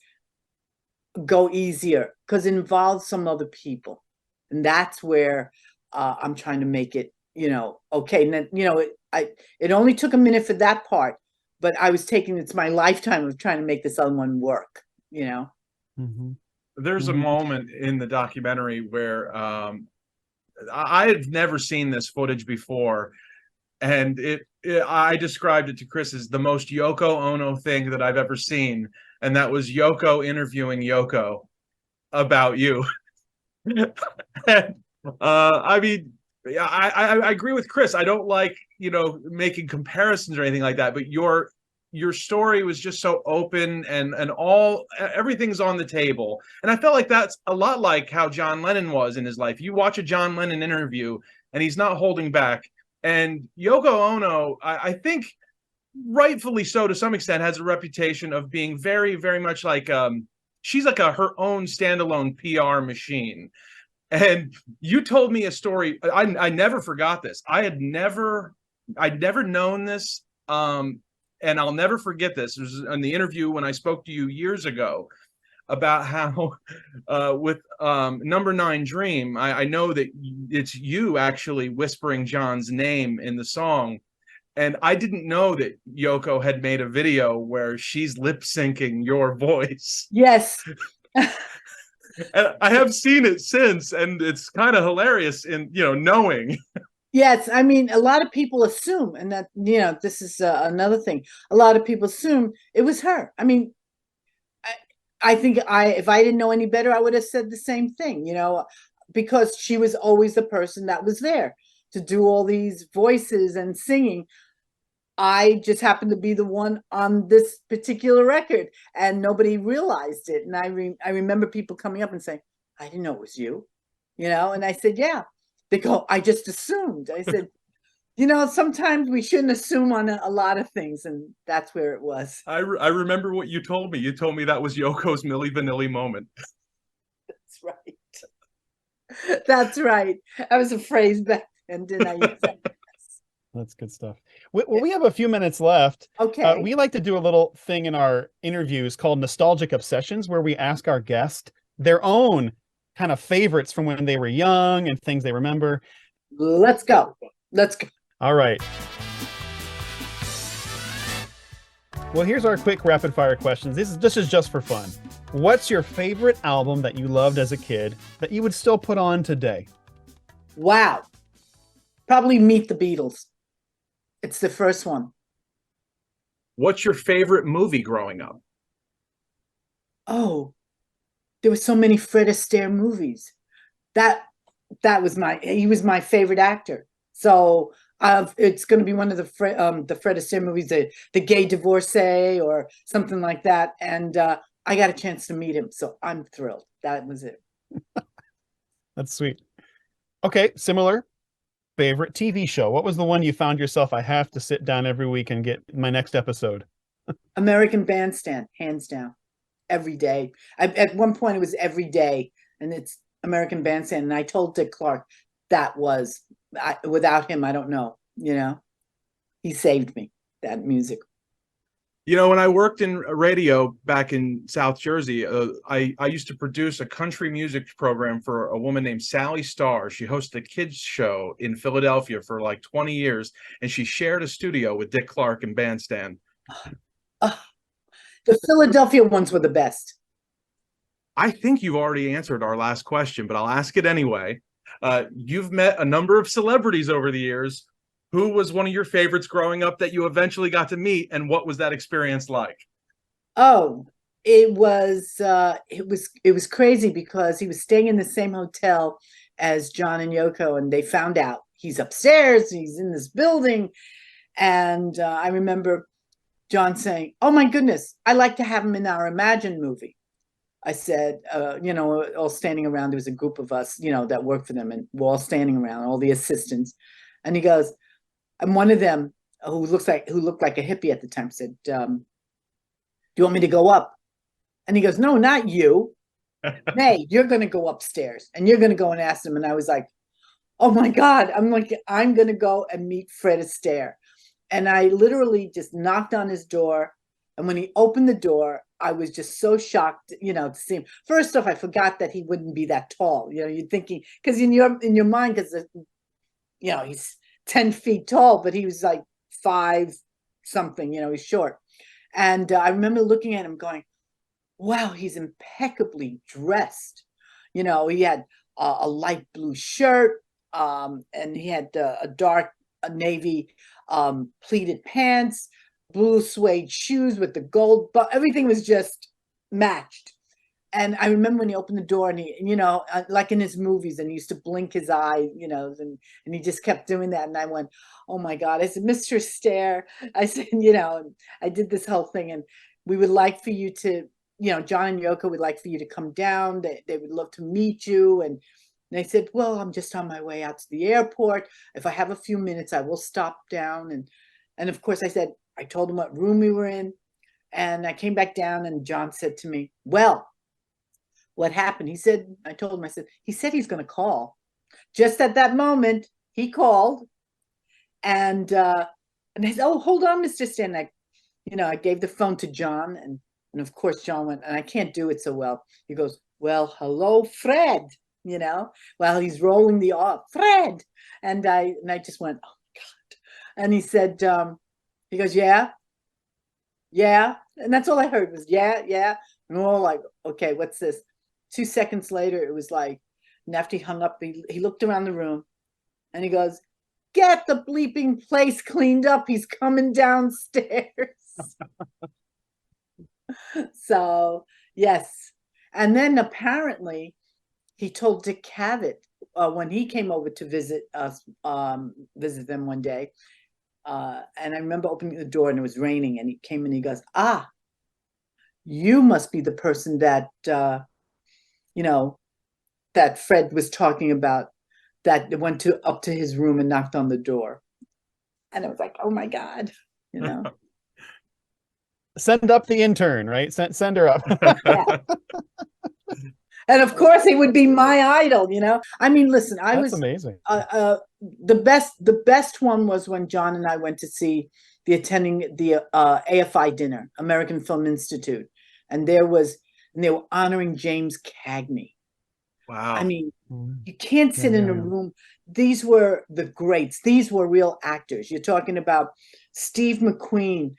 go easier, because it involves some other people, and that's where I'm trying to make it, okay. And then, it only took a minute for that part, but it's my lifetime of trying to make this other one work, Mm-hmm. There's a moment in the documentary where I had never seen this footage before. and I described it to Chris as the most Yoko Ono thing that I've ever seen, and that was Yoko interviewing Yoko about you. And, I mean, yeah, I agree with Chris. I don't like, making comparisons or anything like that, but your story was just so open, and everything's on the table. And I felt like that's a lot like how John Lennon was in his life. You watch a John Lennon interview and he's not holding back. And Yoko Ono, I think rightfully so to some extent, has a reputation of being very, very much like, she's like her own standalone PR machine. And you told me a story. I never forgot this. I'd never known this. And I'll never forget this. It was in the interview when I spoke to you years ago about how with Number 9 Dream, I know that it's you actually whispering John's name in the song. And I didn't know that Yoko had made a video where she's lip syncing your voice. Yes. And I have seen it since, and it's kind of hilarious in, knowing. Yes, I mean, a lot of people assume, and that, this is another thing. A lot of people assume it was her. I mean, I think if I didn't know any better, I would have said the same thing, because she was always the person that was there to do all these voices and singing. I just happened to be the one on this particular record, and nobody realized it. And I remember people coming up and saying, "I didn't know it was you," and I said, "Yeah." They go, "I just assumed." I said, sometimes we shouldn't assume on a lot of things, and that's where it was. I remember what you told me. You told me that was Yoko's Milli Vanilli moment. That's right. That's right. That was a phrase back then, didn't I use that? That's good stuff. Well, we have a few minutes left. Okay. We like to do a little thing in our interviews called Nostalgic Obsessions, where we ask our guest their own kind of favorites from when they were young and things they remember. Let's go. All right. Well, here's our quick rapid fire questions. This is just for fun. What's your favorite album that you loved as a kid that you would still put on today? Wow. Probably Meet the Beatles. It's the first one. What's your favorite movie growing up? Oh, there were so many Fred Astaire movies. He was my favorite actor. So it's going to be one of the Fred Astaire movies, the Gay Divorcee or something like that. And I got a chance to meet him, so I'm thrilled. That was it. That's sweet. Okay, similar. Favorite TV show. What was the one you found yourself, I have to sit down every week and get my next episode? American Bandstand, hands down. Every day. At one point it was every day, and it's American Bandstand. And I told Dick Clark without him, I don't know, he saved me, that music. When I worked in radio back in South Jersey, I used to produce a country music program for a woman named Sally Starr. She hosted a kids show in Philadelphia for like 20 years, and she shared a studio with Dick Clark and Bandstand. The Philadelphia ones were the best. I think you've already answered our last question, but I'll ask it anyway. You've met a number of celebrities over the years. Who was one of your favorites growing up that you eventually got to meet, and what was that experience like? Oh, it was crazy because he was staying in the same hotel as John and Yoko, and they found out he's upstairs, he's in this building. And I remember John saying, "Oh my goodness, I'd like to have him in our Imagine movie." I said, all standing around, there was a group of us, that worked for them, and we're all standing around, all the assistants. And he goes, and one of them who looked like a hippie at the time said, "Do you want me to go up?" And he goes, "No, not you. Hey, you're going to go upstairs and you're going to go and ask them." And I was like, "Oh my God." I'm going to go and meet Fred Astaire. And I literally just knocked on his door. And when he opened the door, I was just so shocked, to see him. First off, I forgot that he wouldn't be that tall. You're thinking, because in your mind, because he's 10 feet tall, but he was like 5 something. He's short. And I remember looking at him, going, "Wow, he's impeccably dressed." He had a light blue shirt, and he had a dark navy pleated pants, blue suede shoes with the gold, but everything was just matched. And I remember when he opened the door and he, like in his movies, and he used to blink his eye, and he just kept doing that. And I went, oh my God. I said, Mr. Stair, I said, and I did this whole thing, and we would like for you to, John and Yoko would like for you to come down. They would love to meet you. And they said, well, I'm just on my way out to the airport. If I have a few minutes, I will stop down. And of course I told him what room we were in. And I came back down, and John said to me, well, what happened? He said, he said he's going to call. Just at that moment, he called. And I said, oh, hold on, Mr. Stan. I gave the phone to John. And of course, John went, and I can't do it so well. He goes, well, hello, Fred, while he's rolling the R, Fred. And I just went, oh my God. And he said, he goes, yeah. And that's all I heard was, yeah. And we're all like, okay, what's this? 2 seconds later, it was like, and after he hung up, he looked around the room and he goes, get the bleeping place cleaned up. He's coming downstairs. So, yes. And then apparently he told Dick Cavett when he came over to visit us, visit them one day. And I remember opening the door and it was raining, and he came and he goes, you must be the person that, that Fred was talking about, that went up to his room and knocked on the door. And I was like, oh my God, Send up the intern, right? Send her up. Yeah. And of course he would be my idol, I mean, listen, That's amazing. The best one was when John and I went to see the AFI dinner, American Film Institute. And they were honoring James Cagney. Wow. I mean, you can't sit in a room. These were the greats. These were real actors. You're talking about Steve McQueen,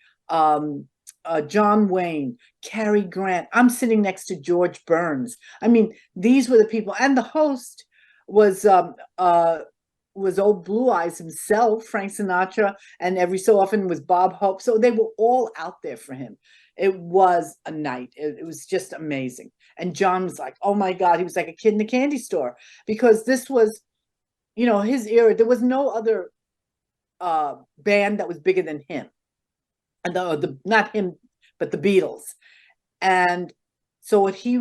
John Wayne, Cary Grant. I'm sitting next to George Burns. I mean, these were the people. And the host was old Blue Eyes himself, Frank Sinatra, and every so often was Bob Hope. So they were all out there for him. It was a night. It was just amazing. And John was like, oh my God, he was like a kid in a candy store, because this was, his era. There was no other band that was bigger than him. And not him, but the Beatles. And so what he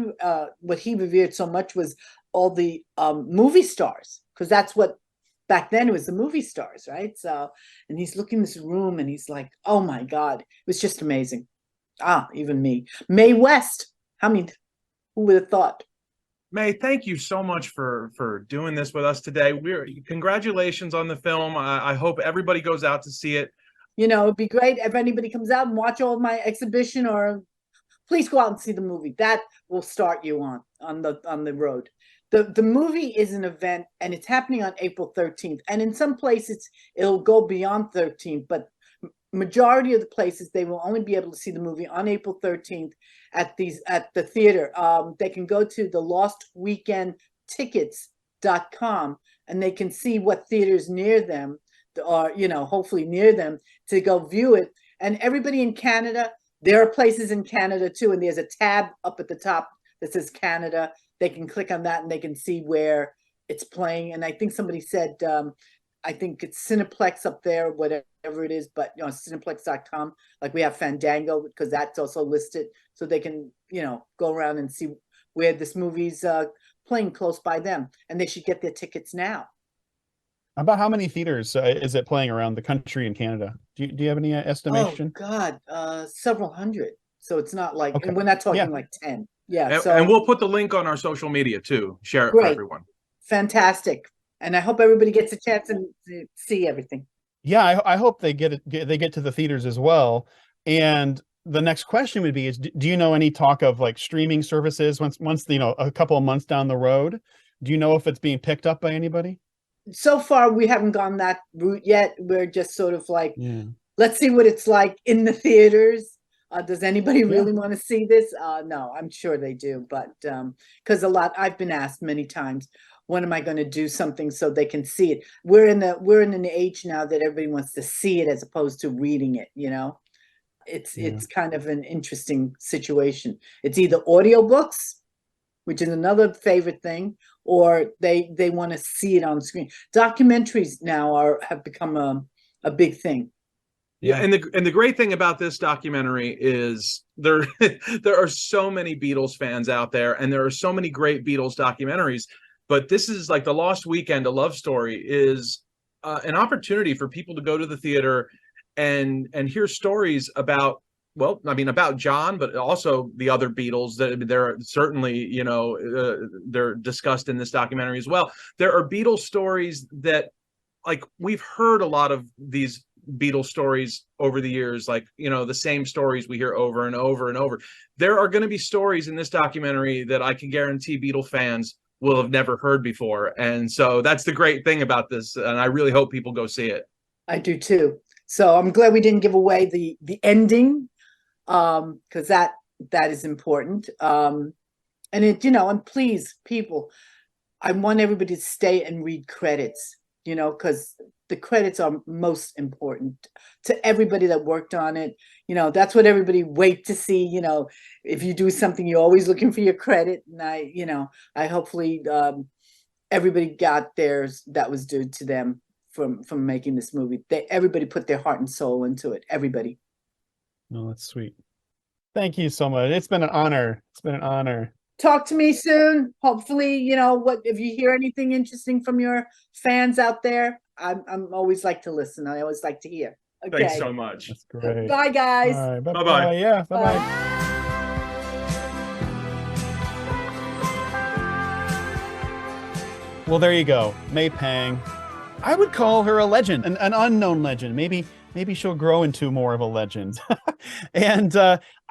revered so much was all the movie stars, because that's what back then it was, the movie stars, right? So, and he's looking in this room and he's like, oh my God, it was just amazing. Even me. Mae West. Who would have thought? Mae, thank you so much for doing this with us today. Congratulations on the film. I hope everybody goes out to see it. It'd be great if anybody comes out and watch all my exhibition, or please go out and see the movie. That will start you on the road. The movie is an event, and it's happening on April 13th. And in some places it'll go beyond 13th, but majority of the places they will only be able to see the movie on April 13th at the theater. They can go to the lostweekendtickets.com and they can see what theaters near them, or hopefully near them, to go view it. And everybody in Canada, there are places in Canada too, and there's a tab up at the top that says Canada. They can click on that and they can see where it's playing. And I think somebody said, I think it's Cineplex up there, whatever it is, but cineplex.com, like we have Fandango, because that's also listed, so they can go around and see where this movie's playing close by them, and they should get their tickets now. About how many theaters is it playing around the country in Canada? Do you have any estimation? Oh God, several hundred. So it's not like, Okay. and we're not talking Yeah. like 10. Yeah. And, So and we'll put the link on our social media too. Share it for Great. everyone. fantastic. And I hope everybody gets a chance to see everything. Yeah, I hope they get to the theaters as well. And the next question would be: is do you know any talk of like streaming services once a couple of months down the road? Do you know if it's being picked up by anybody? So far, we haven't gone that route yet. We're just sort of like, let's see what it's like in the theaters. Does anybody really want to see this? No, I'm sure they do, but because I've been asked many times, when am I going to do something so they can see it? We're in an age now that everybody wants to see it as opposed to reading it, you know. It's kind of an interesting situation. It's either audiobooks, which is another favorite thing, or they want to see it on screen. Documentaries now have become a big thing. Yeah, and the great thing about this documentary is there are so many Beatles fans out there, and there are so many great Beatles documentaries. But this is like The Lost Weekend, A Love Story, is an opportunity for people to go to the theater and hear stories about, well, I mean, about John, but also the other Beatles. That they're certainly, you know, they're discussed in this documentary as well. There are Beatles stories that, like, we've heard a lot of these Beatles stories over the years, like, you know, the same stories we hear over and over and over. There are going to be stories in this documentary that I can guarantee Beatle fans will have never heard before. And so that's the great thing about this. And I really hope people go see it. I do too. So I'm glad we didn't give away the ending, because that is important. And it, you know, and please, people, I want everybody to stay and read credits, you know, because the credits are most important to everybody that worked on it. You know, that's what everybody wait to see. You know, if you do something, you're always looking for your credit. And I hopefully everybody got theirs that was due to them from making this movie. Everybody put their heart and soul into it. Everybody. No, that's sweet. Thank you so much. It's been an honor. It's been an honor. Talk to me soon. Hopefully, you know, if you hear anything interesting from your fans out there, I'm always like to listen. I always like to hear. Okay. Thanks so much. That's great. Bye, guys. All right, Bye-bye. Yeah, bye-bye. Well, there you go. May Pang. I would call her a legend, an unknown legend. Maybe she'll grow into more of a legend. And,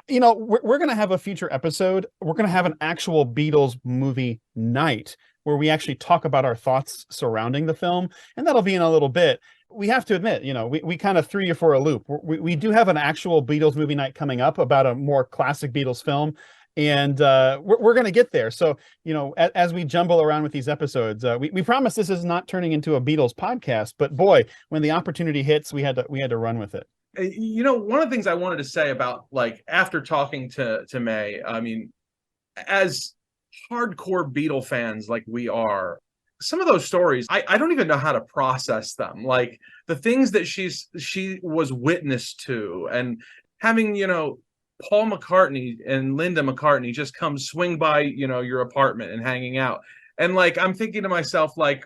you know, we're going to have a future episode. We're going to have an actual Beatles movie night where we actually talk about our thoughts surrounding the film. And that'll be in a little bit. We have to admit, you know, we kind of threw you for a loop. We do have an actual Beatles movie night coming up about a more classic Beatles film. And we're going to get there. So, you know, as we jumble around with these episodes, we promise this is not turning into a Beatles podcast. But boy, when the opportunity hits, we had to run with it. You know, one of the things I wanted to say about, like, after talking to May, I mean, as hardcore Beatle fans like we are, some of those stories, I don't even know how to process them. Like, the things that she was witness to, and having, you know, Paul McCartney and Linda McCartney just come swing by, you know, your apartment and hanging out. And, like, I'm thinking to myself, like,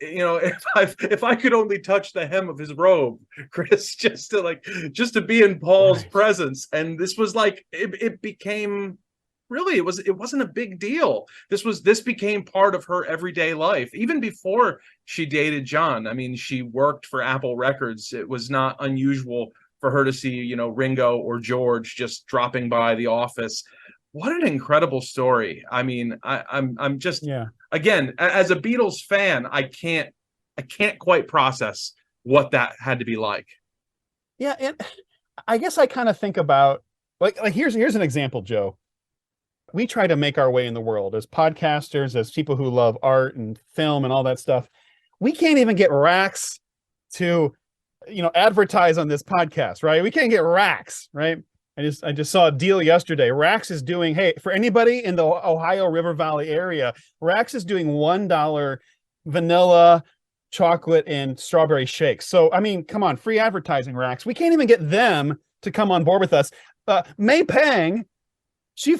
you know, if I could only touch the hem of his robe, Chris, just to be in Paul's presence. And this was like, it became, really, it wasn't a big deal. This became part of her everyday life, even before she dated John. I mean, she worked for Apple Records. It was not unusual for her to see, you know, Ringo or George just dropping by the office. What an incredible story. I mean, I'm just, again, as a Beatles fan, I can't quite process what that had to be like. Yeah, and I guess I kind of think about, like here's an example, Joe. We try to make our way in the world as podcasters, as people who love art and film and all that stuff. We can't even get Rax to, you know, advertise on this podcast, right? We can't get Rax, right? I just saw a deal yesterday. Rax is doing, hey, for anybody in the Ohio River Valley area, Rax is doing $1 vanilla, chocolate, and strawberry shakes. So, I mean, come on, free advertising, Rax. We can't even get them to come on board with us. May Pang, she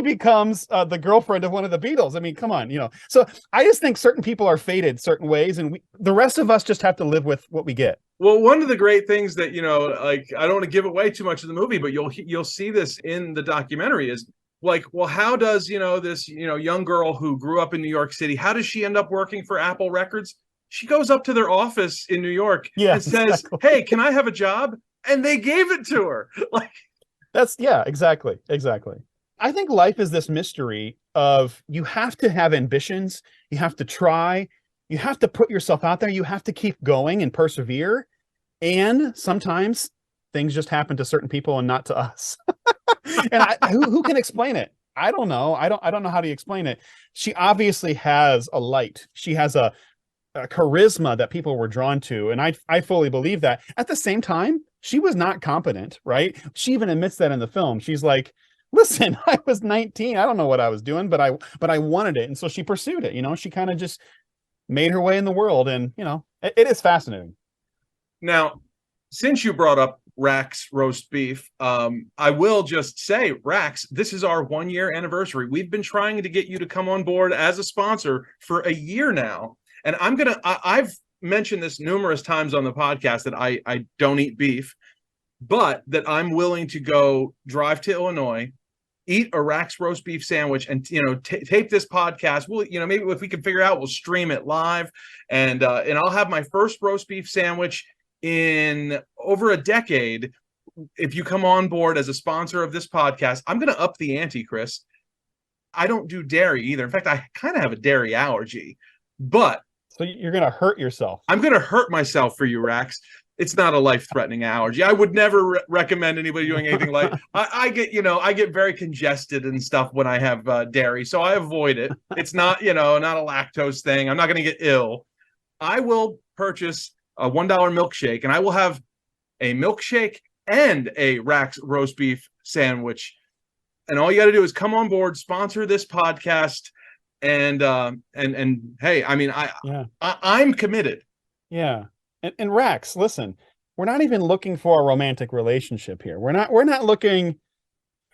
becomes the girlfriend of one of the Beatles. I mean, come on, you know. So I just think certain people are fated certain ways, and the rest of us just have to live with what we get. Well, one of the great things that, you know, like, I don't want to give away too much of the movie, but you'll see this in the documentary, is like, well, how does, you know, this, you know, young girl who grew up in New York City, how does she end up working for Apple Records? She goes up to their office in New York and says, hey, can I have a job? And they gave it to her. Like, exactly. I think life is this mystery of, you have to have ambitions, you have to try, you have to put yourself out there, you have to keep going and persevere. And sometimes things just happen to certain people and not to us. And who can explain it? I don't know. I don't know how to explain it. She obviously has a light. She has a charisma that people were drawn to. And I fully believe that. At the same time, she was not competent, right? She even admits that in the film. She's like, listen, I was 19. I don't know what I was doing, but I wanted it. And so she pursued it. She kind of just made her way in the world. And, it is fascinating. Now, since you brought up Rax roast beef, I will just say, Rax, this is our 1-year anniversary. We've been trying to get you to come on board as a sponsor for a year now. And I've mentioned this numerous times on the podcast that I don't eat beef, but that I'm willing to go drive to Illinois, eat a Rax roast beef sandwich, and tape this podcast. We'll maybe if we can figure out, we'll stream it live, and I'll have my first roast beef sandwich in over a decade. If you come on board as a sponsor of this podcast, I'm going to up the ante, Chris. I don't do dairy either. In fact, I kind of have a dairy allergy, but so you're going to hurt yourself. I'm going to hurt myself for you, Rax. It's not a life-threatening allergy. I would never recommend anybody doing anything like. I get very congested and stuff when I have dairy, so I avoid it. It's not not a lactose thing. I'm not going to get ill. I will purchase a $1 milkshake, and I will have a milkshake and a Rax roast beef sandwich. And all you got to do is come on board, sponsor this podcast, and hey, I mean, I'm committed. Yeah. And Rax, listen, we're not even looking for a romantic relationship here. We're not looking,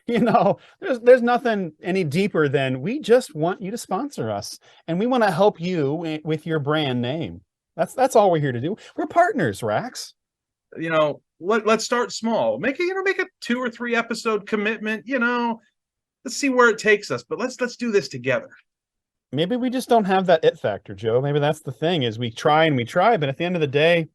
there's nothing any deeper than we just want you to sponsor us, and we want to help you with your brand name. That's all we're here to do. We're partners, Rax. Let's start small. Make a 2 or 3 episode commitment. Let's see where it takes us, but let's do this together. Maybe we just don't have that it factor, Joe. Maybe that's the thing, is we try, but at the end of the day,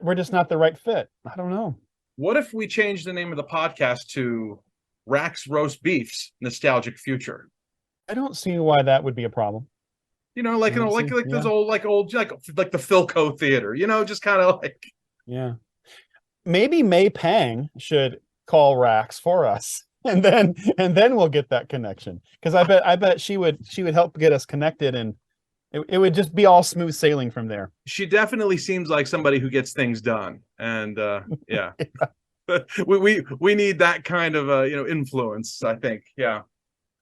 we're just not the right fit. I don't know. What if we change the name of the podcast to Rax Roast Beef's Nostalgic Future? I don't see why that would be a problem. Like those old like the Philco Theater, just kind of like. Yeah. Maybe May Pang should call Rax for us. And then we'll get that connection, because I bet she would help get us connected, and it would just be all smooth sailing from there. She definitely seems like somebody who gets things done, and yeah. we need that kind of influence, I think. Yeah.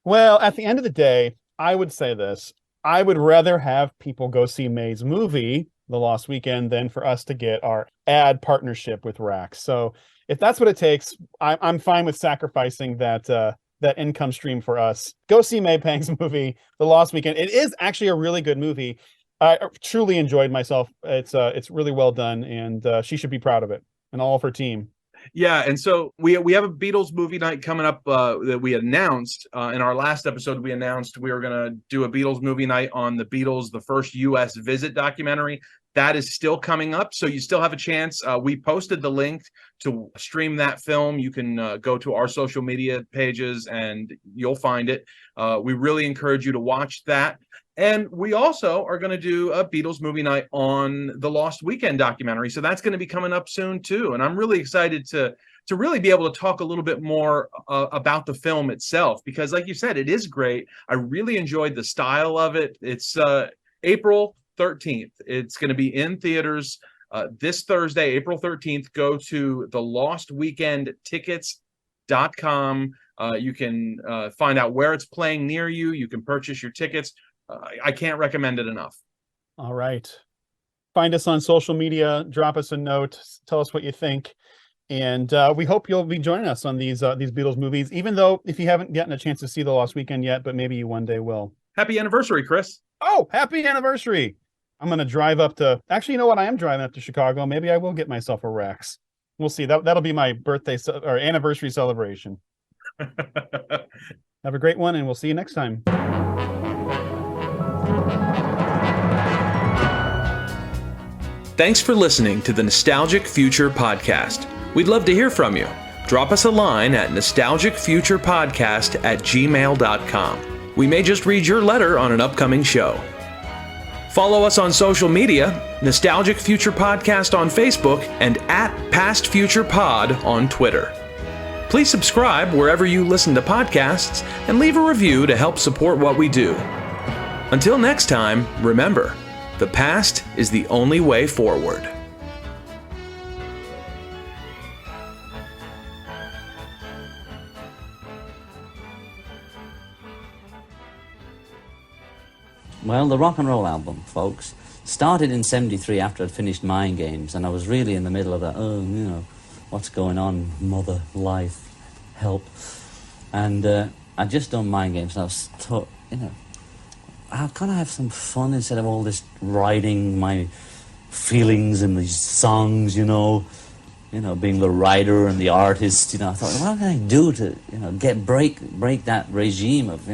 Well, at the end of the day, I would say this: I would rather have people go see May's movie, The Lost Weekend, than for us to get our ad partnership with Rax. So if that's what it takes, I'm fine with sacrificing that income stream for us. Go see May Pang's movie, The Lost Weekend. It is actually a really good movie. I truly enjoyed myself. It's really well done, and she should be proud of it, and all of her team. Yeah, and so we have a Beatles movie night coming up that we announced in our last episode. We announced we were going to do a Beatles movie night on the Beatles, the first U.S. visit documentary. That is still coming up, so you still have a chance. We posted the link to stream that film. You can go to our social media pages and you'll find it. We really encourage you to watch that. And we also are going to do a Beatles movie night on the Lost Weekend documentary. So that's going to be coming up soon too. And I'm really excited to really be able to talk a little bit more about the film itself, because like you said, it is great. I really enjoyed the style of it. It's April 13th. It's going to be in theaters this Thursday, April 13th. Go to thelostweekendtickets.com. You can find out where it's playing near you. You can purchase your tickets. I can't recommend it enough. All right. Find us on social media. Drop us a note. Tell us what you think. And we hope you'll be joining us on these Beatles movies, even though if you haven't gotten a chance to see The Lost Weekend yet, but maybe you one day will. Happy anniversary, Chris. Oh, happy anniversary. I'm going to drive up to, actually, you know what? I am driving up to Chicago. Maybe I will get myself a Rax. We'll see. That'll be my birthday or anniversary celebration. Have a great one, and we'll see you next time. Thanks for listening to the Nostalgic Future Podcast. We'd love to hear from you. Drop us a line at nostalgicfuturepodcast@gmail.com. We may just read your letter on an upcoming show. Follow us on social media, Nostalgic Future Podcast on Facebook, and @PastFuturePod on Twitter. Please subscribe wherever you listen to podcasts and leave a review to help support what we do. Until next time, remember, the past is the only way forward. Well, the rock and roll album, folks, started in '73 after I'd finished Mind Games, and I was really in the middle of that, what's going on, mother, life, help. And I'd just done Mind Games, and I was thought, how can I have some fun instead of all this writing my feelings in these songs, being the writer and the artist, I thought, what can I do to, break that regime of,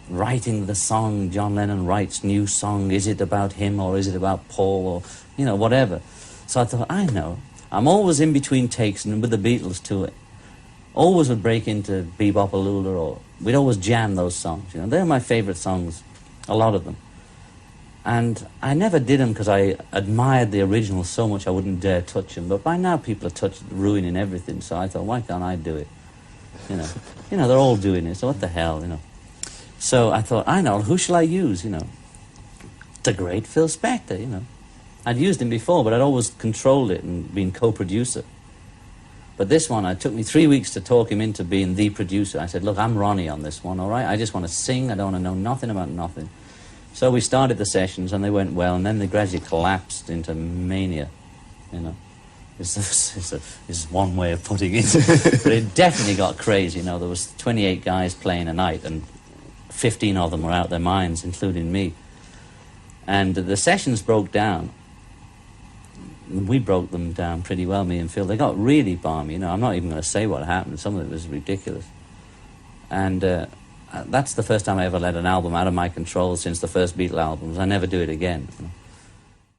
writing the song John Lennon writes, new song, is it about him or is it about Paul or, whatever. So I thought, I know, I'm always in between takes, and with the Beatles too, always would break into Bebop-A-Lula, or we'd always jam those songs, They're my favorite songs, a lot of them. And I never did them because I admired the original so much I wouldn't dare touch them, but by now people are ruining everything, so I thought, why can't I do it? They're all doing it, so what the hell, So I thought, I know, who shall I use, The great Phil Spector, I'd used him before, but I'd always controlled it and been co-producer. But this one, it took me 3 weeks to talk him into being the producer. I said, look, I'm Ronnie on this one, all right? I just want to sing. I don't want to know nothing about nothing. So we started the sessions, and they went well, and then they gradually collapsed into mania, Is one way of putting it. But it definitely got crazy, There was 28 guys playing a night, and 15 of them were out their minds, including me. And the sessions broke down. We broke them down pretty well, me and Phil. They got really balmy, I'm not even going to say what happened. Some of it was ridiculous. And that's the first time I ever let an album out of my control since the first Beatle albums. I never do it again.